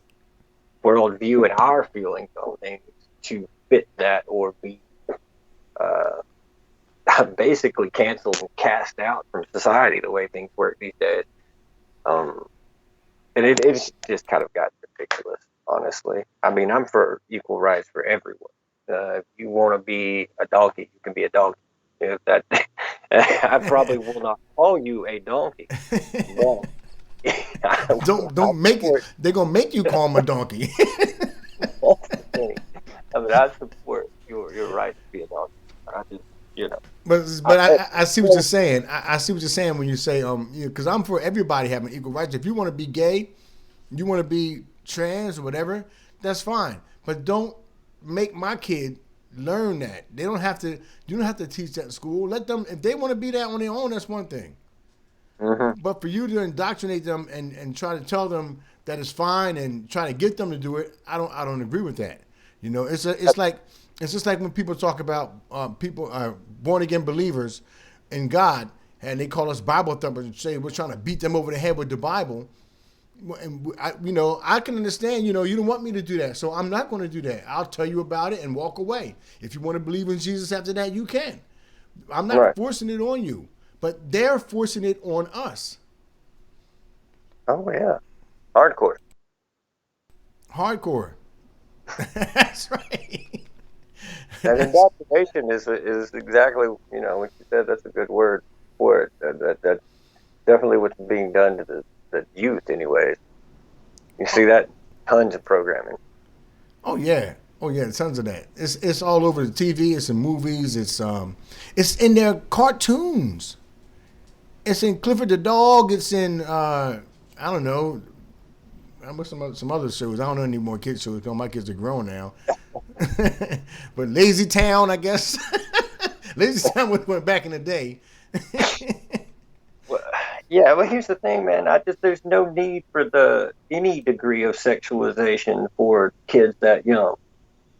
worldview and our feelings on things to fit that or be uh, basically canceled and cast out from society the way things work these days. Um, and it's just kind of got ridiculous, honestly. I mean, I'm for equal rights for everyone. If you want to be a donkey, you can be a donkey. If that, I probably will not call you a donkey, but I Don't make it. support. They're gonna make you call him a donkey. That's the thing. I mean, I support your right to be a donkey. I just, you know, But I see what you're saying. I see what you're saying when you say because I'm for everybody having equal rights. If you want to be gay, you want to be trans or whatever, that's fine. But don't make my kid learn that. They don't have to. You don't have to teach that in school. Let them if they want to be that on their own. That's one thing. hmm But for you to indoctrinate them and try to tell them that it's fine and try to get them to do it, I don't agree with that. You know, it's just like when people talk about people born again believers in God and they call us Bible thumpers and say we're trying to beat them over the head with the Bible. And I can understand. You don't want me to do that, so I'm not going to do that. I'll tell you about it and walk away. If you want to believe in Jesus after that, you can. I'm not right. forcing it on you, but they're forcing it on us. Oh yeah, hardcore. Hardcore. That's right. And That's indoctrination is exactly what you said. That's a good word for it. That's definitely what's being done to the youth, anyways. You see that tons of programming. oh yeah. Oh yeah, tons of that. It's all over the TV, it's in movies, it's in their cartoons. It's in Clifford the Dog, it's in I don't know, some other shows. I don't know any more kids shows because my kids are grown now. But Lazy Town, I guess. Lazy Town went back in the day. Well, yeah, well, here's the thing, man. There's no need for the any degree of sexualization for kids that young.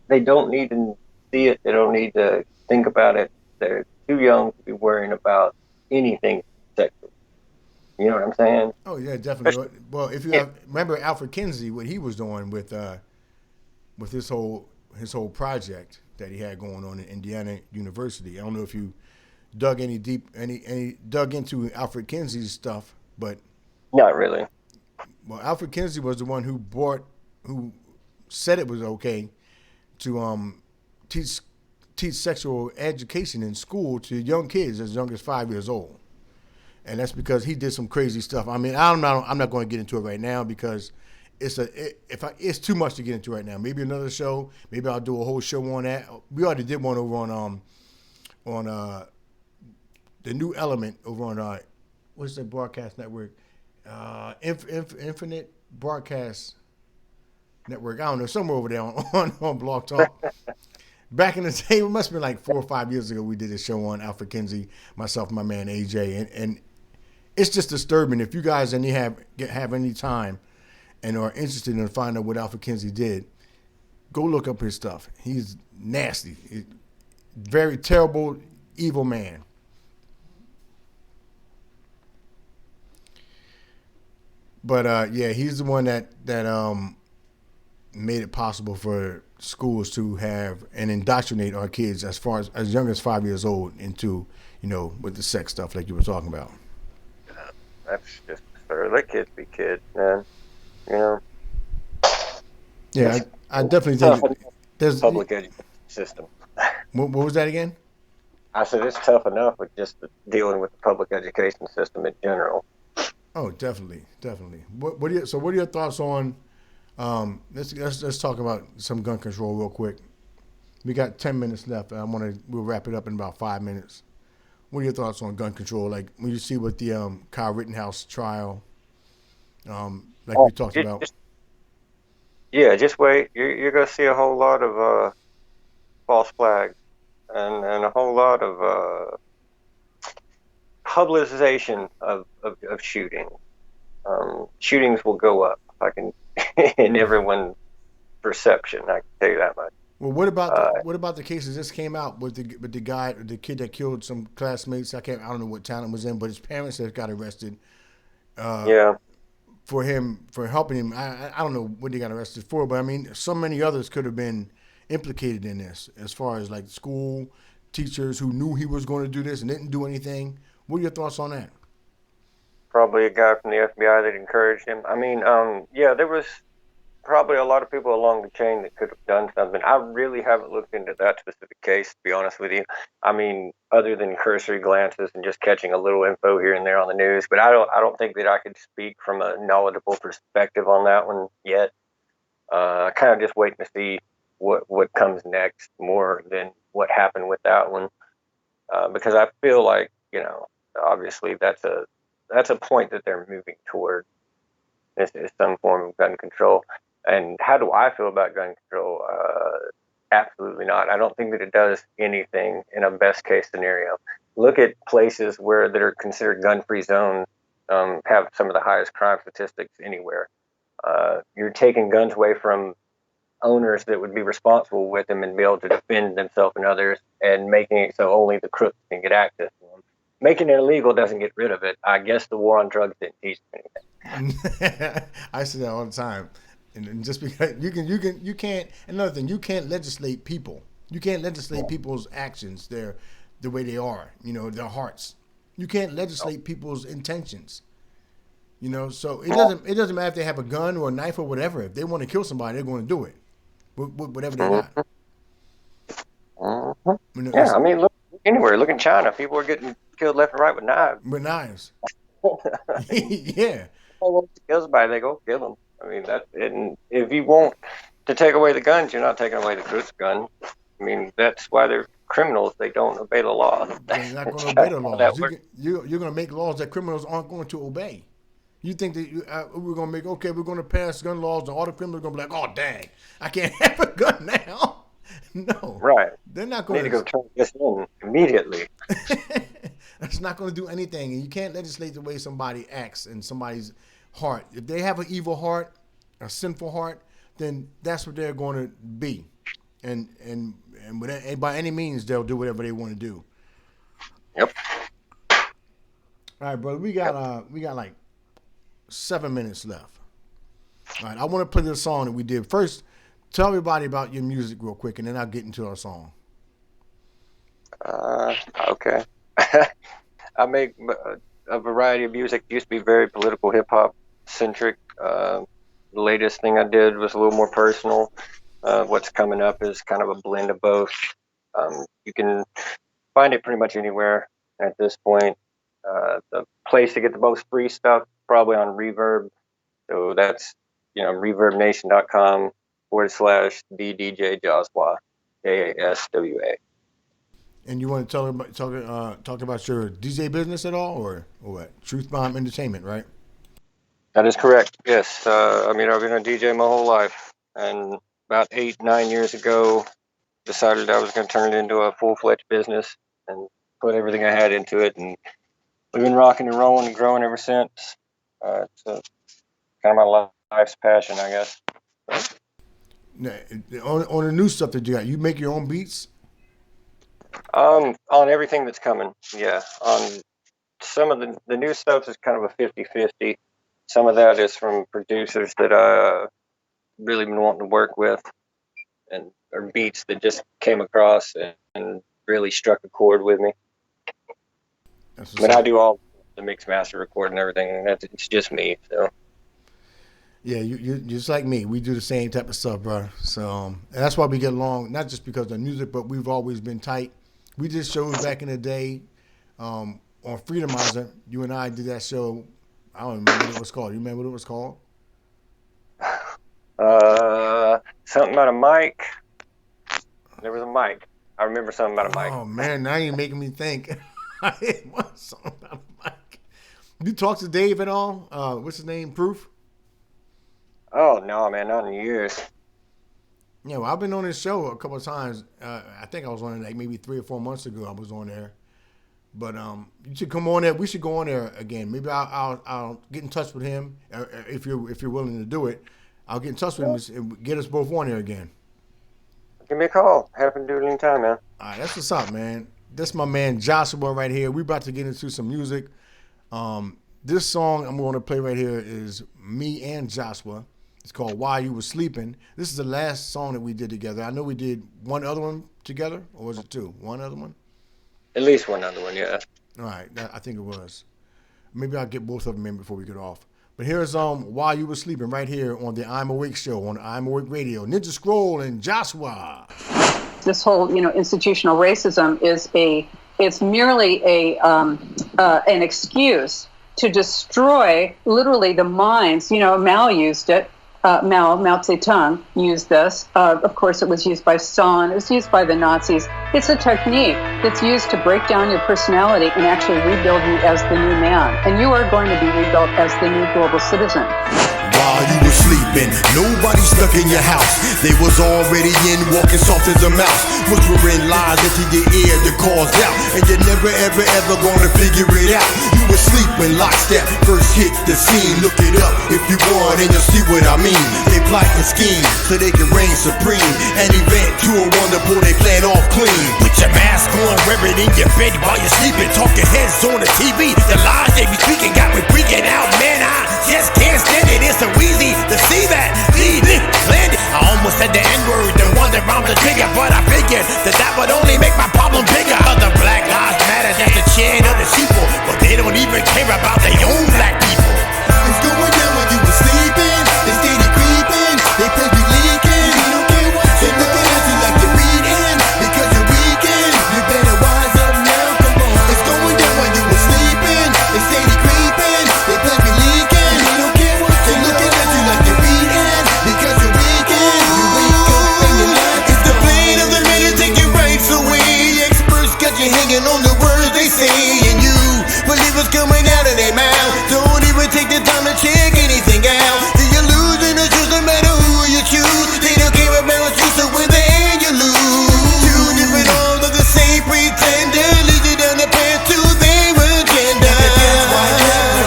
They don't need to see it. They don't need to think about it. They're too young to be worrying about anything sexual. You know what I'm saying? Oh yeah, definitely. Especially Well, if you kids. remember Alfred Kinsey, what he was doing with his whole project that he had going on at Indiana University. I don't know if you dug any dug into Alfred Kinsey's stuff, but Not really. well, Alfred Kinsey was the one who said it was okay to teach teach sexual education in school to young kids as young as 5 years old, and that's because he did some crazy stuff. I mean, I'm not going to get into it right now because it's too much to get into right now. Maybe another show. Maybe I'll do a whole show on that. We already did one over on the new element over on what's the broadcast network? Infinite Broadcast Network. I don't know, somewhere over there on Blog Talk. Back in the day, it must have been like 4 or 5 years ago, we did a show on Alfred Kinsey, myself, my man AJ, and it's just disturbing. If you guys have any time and are interested in finding out what Alfred Kinsey did, go look up his stuff. He's nasty, very terrible, evil man. But yeah, he's the one that made it possible for schools to have and indoctrinate our kids as young as 5 years old into with the sex stuff like you were talking about. That's just absurd. Let kids be kids, man. You know, Yeah, it's I definitely tough think enough there's. public education system. What was that again? I said it's tough enough with just dealing with the public education system in general. Oh, definitely, definitely. What are your thoughts Let's talk about some gun control real quick. We got 10 minutes left. We'll wrap it up in about 5 minutes. What are your thoughts on gun control? Like when you see with the Kyle Rittenhouse trial, like Oh, we talked about. yeah, just wait. You're gonna see a whole lot of false flags and a whole lot of publicization of shooting. Shootings will go up. I can in everyone's perception. I can tell you that much. Well, Uh, what about the cases just came out with the guy, the kid that killed some classmates? I don't know what town it was in, but his parents that got arrested yeah, for helping him. I don't know what they got arrested for, but I mean, so many others could have been implicated in this, as far as like school teachers who knew he was going to do this and didn't do anything. What are your thoughts on that? probably a guy from the FBI that encouraged him. I mean, yeah, there was probably a lot of people along the chain that could have done something. I really haven't looked into that specific case, to be honest with you. I mean, other than cursory glances and just catching a little info here and there on the news, but I don't think that I could speak from a knowledgeable perspective on that one yet. I kind of just waiting to see what comes next more than what happened with that one, because I feel like obviously that's a point that they're moving toward is some form of gun control. And how do I feel about gun control? Absolutely not. I don't think that it does anything in a best case scenario. Look at places that are considered gun-free zones, have some of the highest crime statistics anywhere. You're taking guns away from owners that would be responsible with them and be able to defend themselves and others, and making it so only the crooks can get access to them. Making it illegal doesn't get rid of it. I guess the war on drugs didn't teach them anything. I say that all the time, and just because you can't. Another thing, you can't legislate people. You can't legislate people's actions, the way they are. Their hearts. You can't legislate people's intentions. So it doesn't matter if they have a gun or a knife or whatever. If they want to kill somebody, they're going to do it, whatever they got. Mhm. Yeah, I mean, look anywhere. Look in China. People are getting killed left and right with knives. With knives. They Yeah. want to kill somebody, they go kill them. I mean, that's it. And if you want to take away the guns, you're not taking away the crooks' gun. I mean, that's why they're criminals. They don't obey the law. They're not going to That's obey the how laws. that works. You're going to make laws that criminals aren't going to obey. You think that we're going to we're going to pass gun laws and all the criminals are going to be like, oh, dang, I can't have a gun now. No. Right. They're not Need going to go turn this in immediately. That's not going to do anything. And you can't legislate the way somebody acts in somebody's heart. If they have an evil heart, a sinful heart, then that's what they're going to be. And by any means, they'll do whatever they want to do. Yep. All right, brother. We got like 7 minutes left. All right, I want to play this song that we did. First, tell everybody about your music real quick, and then I'll get into our song. Okay. I make a variety of music. It used to be very political, hip hop centric. The latest thing I did was a little more personal. What's coming up is kind of a blend of both. You can find it pretty much anywhere at this point. The place to get the most free stuff probably on Reverb. So that's reverbnation.com /the DJ Jaswa, JASWA. And you want to talk about your DJ business at all, or what? Truth Bomb Entertainment, right? That is correct. Yes. I mean, I've been a DJ my whole life, and about 8, 9 years ago, decided I was going to turn it into a full-fledged business and put everything I had into it, and we've been rocking and rolling and growing ever since. It's kind of my life's passion, I guess. Now, on the new stuff that you make your own beats. On everything that's coming, yeah. On some of the new stuff is kind of a 50-50. Some of that is from producers that I really been wanting to work with, and or beats that just came across and really struck a chord with me. But I do all the mix, master, record, and everything. And it's just me. So yeah, you just like me. We do the same type of stuff, bro. So and that's why we get along. Not just because of music, but we've always been tight. We did shows back in the day on Freedomizer. You and I did that show. I don't remember what it was called. You remember what it was called? Something about a mic. There was a mic. I remember something about a mic. Oh man, now you're making me think. What's something about a mic? You talk to Dave at all? What's his name? Proof? Oh no, man, not in years. Yeah, well, I've been on his show a couple of times. I think I was on it like maybe 3 or 4 months ago. I was on there, but you should come on there. We should go on there again. Maybe I'll get in touch with him if you're willing to do it. I'll get in touch with him and get us both on there again. Give me a call. Happy to do it anytime, man. All right, that's what's up, man. That's my man Jaswa right here. We're about to get into some music. This song I'm going to play right here is me and Jaswa. It's called While You Were Sleeping. This is the last song that we did together. I know we did one other one together, or was it two? One other one? At least one other one, yeah. All right, I think it was. Maybe I'll get both of them in before we get off. But here's While You Were Sleeping right here on the I'm Awake show on I'm Awake Radio. Ninja Scroll and Jaswa. This whole, institutional racism it's merely an excuse to destroy literally the minds. Mao used it. Mao Zedong used this. Of course, it was used by Stalin. It was used by the Nazis. It's a technique that's used to break down your personality and actually rebuild you as the new man. And you are going to be rebuilt as the new global citizen. While you were sleeping, nobody stuck in your house. They was already in, walking soft as a mouse, whispering lies into your ear to cause doubt. And you're never, ever, ever gonna figure it out. You were sleeping lockstep, first hit the scene. Look it up if you want and you'll see what I mean. They plot and scheme so they can reign supreme. An event to a wonderful, they plan off clean. Put your mask on, wear it in your bed while you're sleeping. Talking heads on the TV, the lies they be speaking got me freaking out, man. I just can't stand it. It's so easy to see that. Landed. I almost said the N-word and wondered around the trigger, but I figured that would only make my problem bigger. Other Black Lives Matter, that's the chant of the people, but they don't even care about their own black people. It's going down when you were sleeping. They steady creeping. They play be leaking. You don't care what they're looking at you like you're reading because you're weekend. You better wise up now. Come on. It's going down when you were sleeping. They steady creeping. They play be leaking. You don't care what they're looking at you like you're reading because you're weekend. You wake up and your life is the plane of the minute take your rights away. Experts got you hanging on the words they say, and you believe what's coming out of their mouth. Don't even take the time to check anything out. You're losing the truth no matter who you choose. They don't care about you, so when they end you lose. Two different arms of the same pretender lead you down the path to their agenda. That's why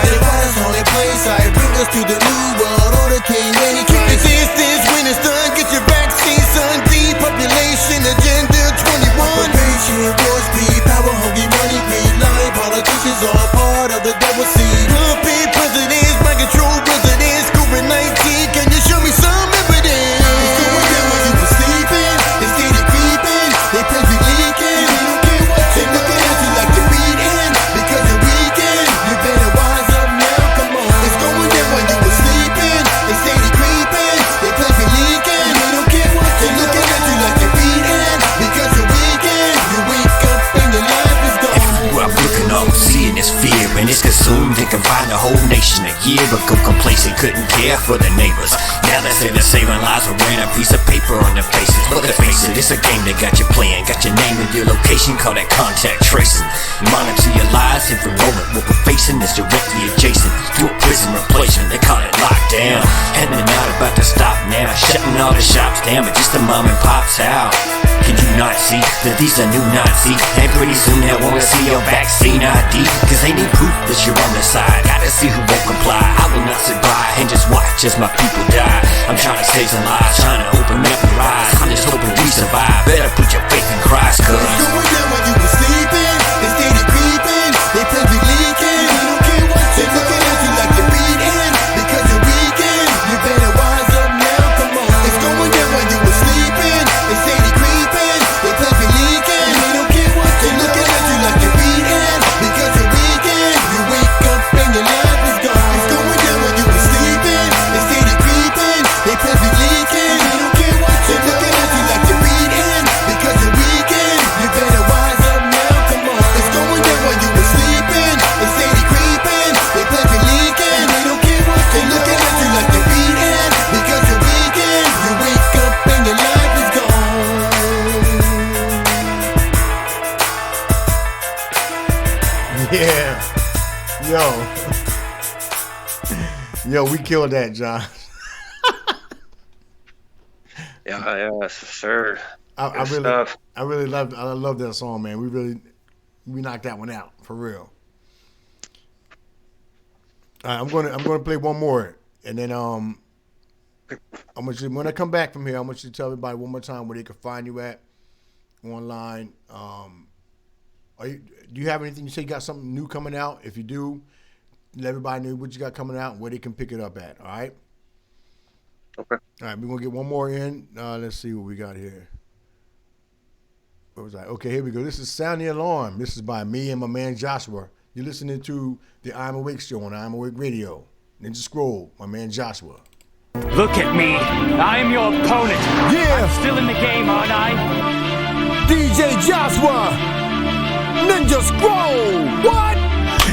they want us only place. I bring us to the new world order king. And he keep resistance when it's done. Get your vaccine, son. Depopulation agenda 21. Operation war speed, power hungry, money greed, lying politicians are part of the double seed. Puppet presidents, mind control residents, COVID-19. Can you show me some evidence? It's going down when you were sleeping. They steady creeping. They play be leaking. You don't care what they're looking at you like you're reading because you're weekend. You better wise up now. Come on. It's going down when you were sleeping. They steady creeping. They play be leaking. You don't care what they're looking at you like you're reading because you're weekend. You wake up and your life is gone. Everywhere I'm looking up, seeing this fear, and it's consumed and confined the whole nation. A year ago, complacent, couldn't care for the neighbors. Now they say they're saving lives, we're wearing a piece of paper on their faces. But let's face it, it's a game that got you playing. Got your name and your location, call that contact tracing. Monitor your lives, every moment what we're facing is directly adjacent to a prison replacement. They call it lockdown, and they're not about to stop now. Shutting all the shops down, but just a mom and pop's out. Can you not see that these are new Nazis? And pretty soon they wanna see your vaccine ID, cause they need proof that you're on their side. Gotta see who won't comply. I will not sit by and just watch as my people die. I'm trying to save some lives, trying to open up your eyes. I'm just hoping we survive. Better put your faith in Christ, cause it's going down when you were sleeping. They steady creeping. They play be leaking. You don't care what they're looking at you like you're reading because you're weekend. You better wise up now. Come on. It's going down when you were sleeping. They steady creeping. They play be leaking. You don't care what they're looking at you like you're reading because you're weekend. You wake up and your life is gone. It's going down when you were sleeping. They steady creeping. They play be leaking. You don't care what they're looking at you like you're reading because you're weekend. You better wise up Yo, we killed that, John. Yeah, for sure. I Good really, stuff. I love that song, man. We knocked that one out for real. All right, I'm gonna play one more, and then I want you when I come back from here, I want you to tell everybody one more time where they can find you at online. Do you have anything? You say you got something new coming out? If you do, let everybody know what you got coming out and where they can pick it up at. All right. Okay. All right, we're gonna get one more in. Let's see what we got here. What was I? Okay, here we go. This is Sound the Alarm. This is by me and my man Jaswa. You're listening to the I'm Awake show on I'm Awake Radio. Ninja Scroll, my man Jaswa. Look at me. I'm your opponent. Yeah. I'm still in the game, aren't I? DJ Jaswa, Ninja Scroll. What?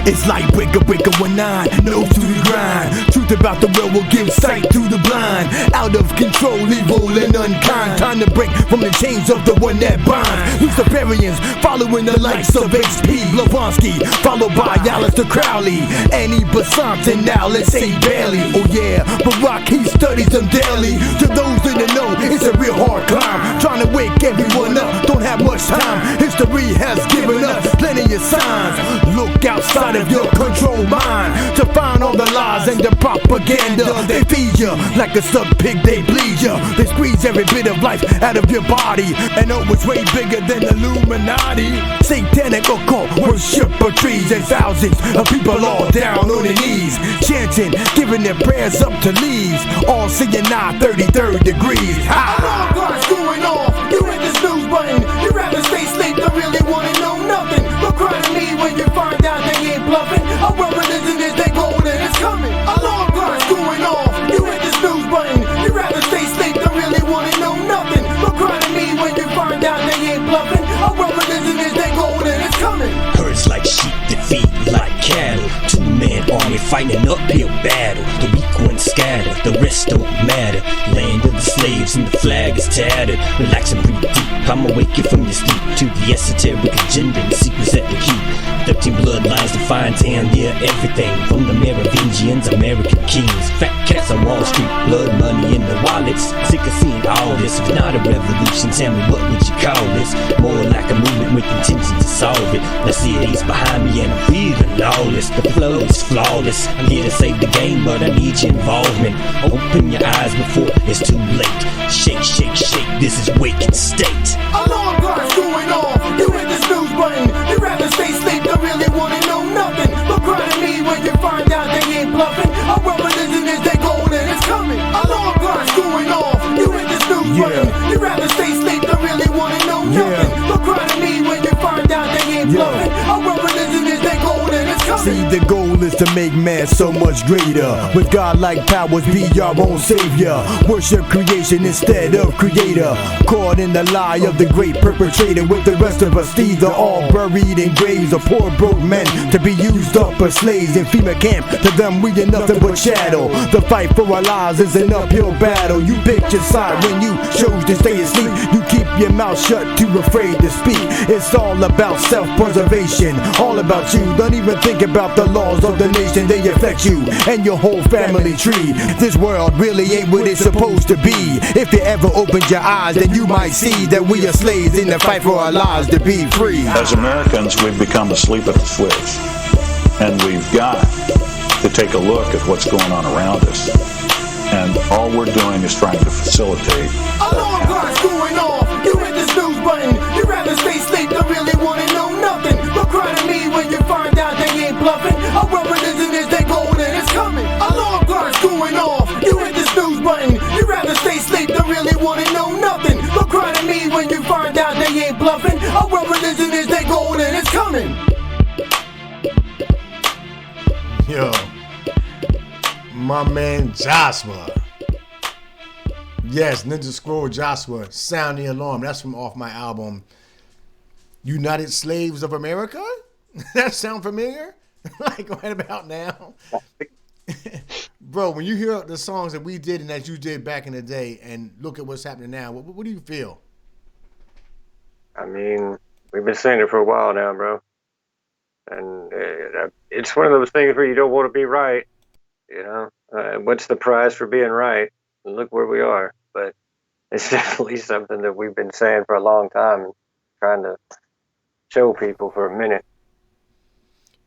It's like breaker 19, nose to the grind. Truth about the real will give sight to the blind. Out of control, evil and unkind. Time to break from the chains of the one that binds. Luciferians following the likes of HP Blavatsky, followed by Aleister Crowley, Annie Besant, and now let's say Bailey. Oh yeah, Barack, he studies them daily. To those in the know, it's a real hard climb. Trying to wake everyone up, don't have much time. History has given us plenty of signs. Look outside of your control mind to find all the lies and the propaganda. They feed you like a suck pig, they bleed you. They squeeze every bit of life out of your body, and oh, it's way bigger than Illuminati. Satanic occult worshipperies, and thousands of people all down on their knees, chanting, giving their prayers up to leaves, all singing 33rd degrees. Alarm clock's going off. You hit the snooze button. You rather stay asleep than really wanna know nothing. But cry to me when you find out they ain't bluffing. A religion is they gold and it's coming. Alarm clock's going off. You hit the snooze button. You rather stay asleep than really wanna know nothing. But cry to me when you find out they ain't bluffing. A religion is they gold and it's coming. Herds like sheep, defeat like cattle. Two-man army fighting an uphill battle. The weak ones scatter, the rest don't matter. Land of the slaves and the flag is tattered. Relax and breathe deep, I'm awaken from your sleep to the esoteric agenda and the secrets that they keep. 13 bloodlines define damn near everything, from the Merovingians, American kings, fat cats on Wall Street, blood money in the wallets. Sick of seeing all this. If not a revolution, tell me what would you call this? More like a movement with intention to solve it. Let's see it, he's behind me and I'm feeling lawless. The flow is flawless. I'm here to save the game, but I need your involvement. Open your eyes before it's too late. Shake, shake, shake, this is waking state. Alarm clock's going off. You hit the snooze button. You rather stay asleep than really wanna know nothing. But cry to me when you find out they ain't bluffing. A religion is they gold and it's coming. Alarm clock's going off. You hit the snooze button. You rather stay asleep than really wanna know nothing. But cry to me when you find out they ain't bluffing. A religion is they gold and it's coming. See, the goal is to make man so much greater. With God-like powers, be our own savior. Worship creation instead of creator. Caught in the lie of the great perpetrator. With the rest of us, either all buried in graves or poor broke men to be used up as slaves in FEMA camp. To them, we are nothing but shadow. The fight for our lives is an uphill battle. You picked your side when you chose to stay asleep. You keep your mouth shut, too afraid to speak. It's all about self-preservation, all about you. Don't even think about the laws of the nation. They affect you and your whole family tree. This world really ain't what it's supposed to be. If you ever opened your eyes, then you might see that we are slaves in the fight for our lives to be free. As Americans, we've become asleep at the switch, and we've got to take a look at what's going on around us. And all we're doing is trying to facilitate. Alarm clock's going off. You hit the snooze button. You rather stay asleep than really wanna know nothing. But cry to me when you find out they ain't bluffing. A religion is they gold and it's coming. Alarm clock's going off. You hit the snooze button. You rather stay asleep than really wanna know nothing. But cry to me when you find out they ain't bluffing. A religion is they gold and it's coming. Yo, my man Jaswa. Yes, Ninja Scroll Jaswa, Sound the Alarm. That's from off my album, United Slaves of America. That sound familiar? Like right about now. Bro, when you hear the songs that we did and that you did back in the day and look at what's happening now, what do you feel? I mean, we've been saying it for a while now, bro. And it's one of those things where you don't want to be right, You know, what's the prize for being right? And look where we are. But it's definitely something that we've been saying for a long time, and trying to show people for a minute.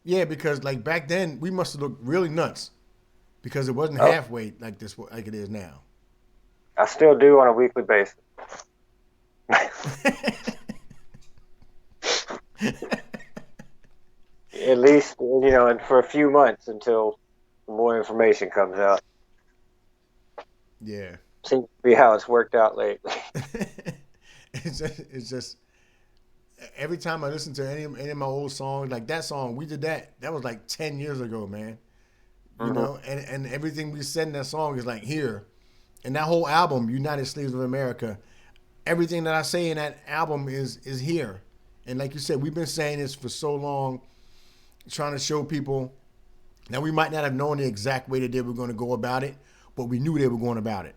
Yeah, because like back then we must have looked really nuts because it wasn't halfway like this like it is now. I still do on a weekly basis. At least, you know, and for a few months until more information comes out. Yeah. Seems to be how it's worked out lately. It's just every time I listen to any of my old songs, like that song, we did that was like 10 years ago, man. You know, and everything we said in that song is like here. And that whole album, United Slaves of America, everything that I say in that album is here. And like you said, we've been saying this for so long, trying to show people that we might not have known the exact way that they were going to go about it, but we knew they were going about it.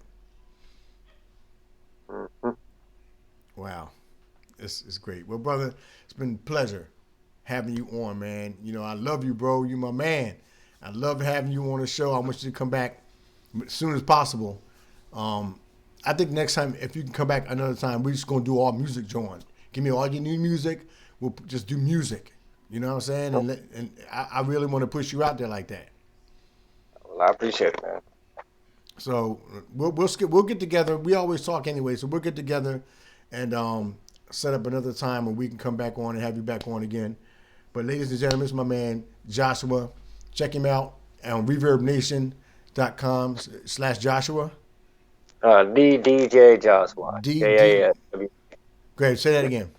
Wow. It's great. Well, brother, it's been a pleasure having you on, man. You know, I love you, bro. You my man. I love having you on the show. I want you to come back as soon as possible. I think next time, if you can come back another time, we're just going to do all music, John. Give me all your new music. We'll just do music. You know what I'm saying? And I really want to push you out there like that. Well, I appreciate it, man. So we'll get together. We always talk anyway, so we'll get together and set up another time where we can come back on and have you back on again. But ladies and gentlemen, it's my man Jaswa. Check him out on ReverbNation.com/Joshua. The DJ Jaswa. Jaswa. Go ahead, say that again.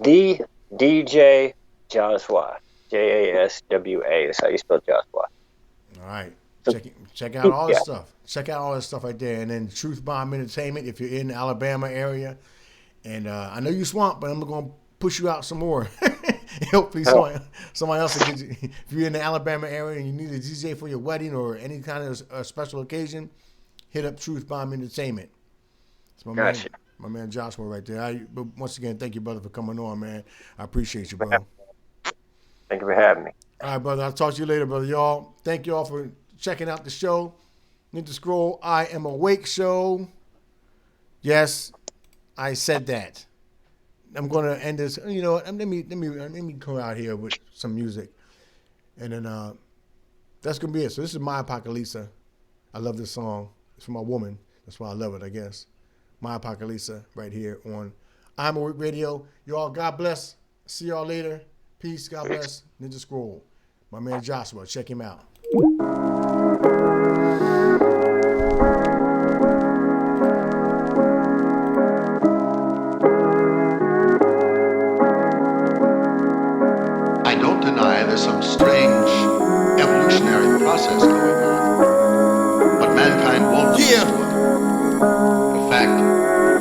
The DJ Jaswa. Jaswa. That's how you spell Jaswa. All right. Check out all this stuff. Check out all this stuff right there. And then Truth Bomb Entertainment if you're in the Alabama area. And I know you swamped, but I'm going to push you out some more. Hopefully somebody else will get you. If you're in the Alabama area and you need a DJ for your wedding or any kind of special occasion, hit up Truth Bomb Entertainment. It's my man Joshua right there. But once again, thank you, brother, for coming on, man. I appreciate you, bro. Thank you for having me. All right, brother. I'll talk to you later, brother. Y'all, thank you all for checking out the show. Ninja Scroll, I Am Awake show. Yes, I said that. I'm going to end this. You know what? Let me come out here with some music. And then that's going to be it. So this is My Apocalypse. I love this song. It's for my woman. That's why I love it, I guess. My Apocalypse right here on I'm Awake Radio. Y'all, God bless. See y'all later. Peace. God bless. Ninja Scroll. My man Joshua. Check him out. I don't deny there's some strange evolutionary process going on, but mankind won't lose to it. The fact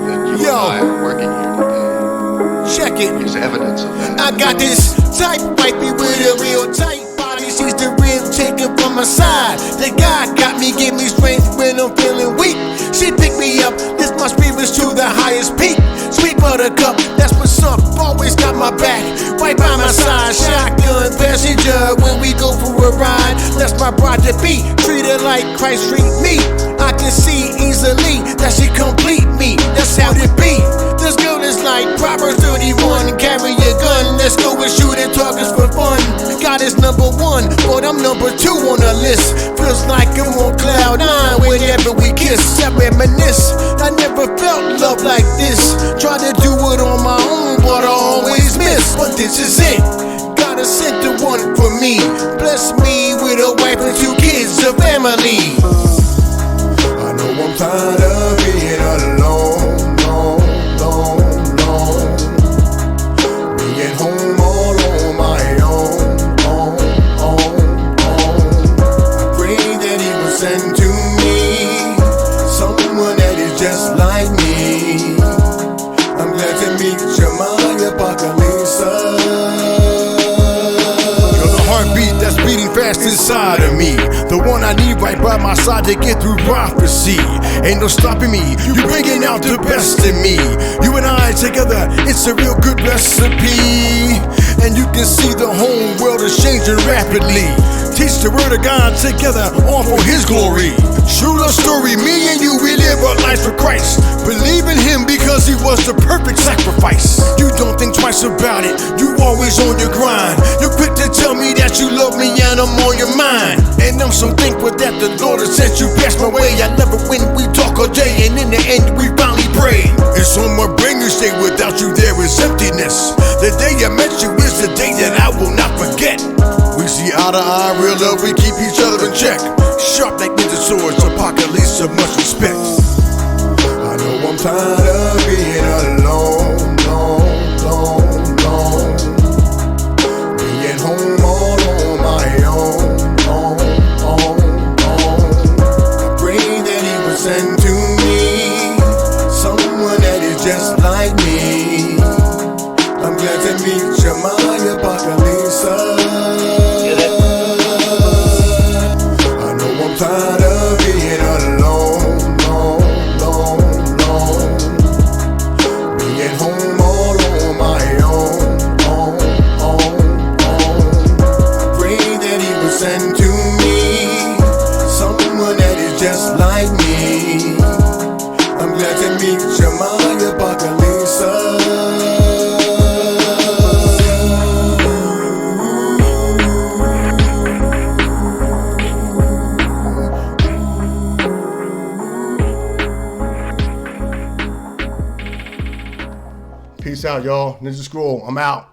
that you and I are working here today, check it, is evidence of that. I got this type wifey with a real tight body. She's the real taker from my side. The guy got me, give me strength when I'm feeling weak. She picked me up, lift my spirits to the highest peak. Sweet buttercup, that's what's up. Always got my back, right by my side. Shotgun passenger when we go for a ride. That's my bride to be, treat her like Christ treat me. I can see easily that she complete me. That's how it be. This girl is like Proverbs 31. Carry your gun, let's go and shoot at targets for fun. God is number one, but I'm number two on the list. Feels like I'm on cloud nine whenever we kiss. I reminisce, I never felt love like this. Try to do it on my own, but I always miss. But this is it, God has sent the one for me. Bless me with a wife and 2 kids, a family. I know I'm tired of being alone, alone. Being home all on my own. I pray that he will send to me someone that is just like me. I'm glad to meet you, my Apocalypse. You're the heartbeat that's beating fast inside of me. The one I need right by my side to get through prophecy. Ain't no stopping me, you bringing out the best in me. You and I together, it's a real good recipe. and you can see the whole world is changing rapidly. Teach the word of God together, all for His glory. True love story, me and you, we live our lives for Christ. Believe in Him because He was the perfect sacrifice. You don't think twice about it, you always on your grind. You're quick to tell me that you love me and I'm on your mind. And I'm so thankful that the Lord has sent you past my way. I love it when we talk all day and in the end we finally pray. It's on my brain you say without you there is emptiness. The day I met you is the day that I will not forget. We see eye to eye, real love, we keep each other in check. Sharp like ninja swords, apocalypse of much respect. I know I'm tired of being alone, alone. Being home all on my own. I pray that He would send to me someone that is just like me. I'm glad to meet you, my apocalypse. Tired of being alone, being home all on my own. I pray that He would send to me someone that is just like me. I'm glad to meet you, my apocalypse. Peace out, y'all. Ninja Scroll, I'm out.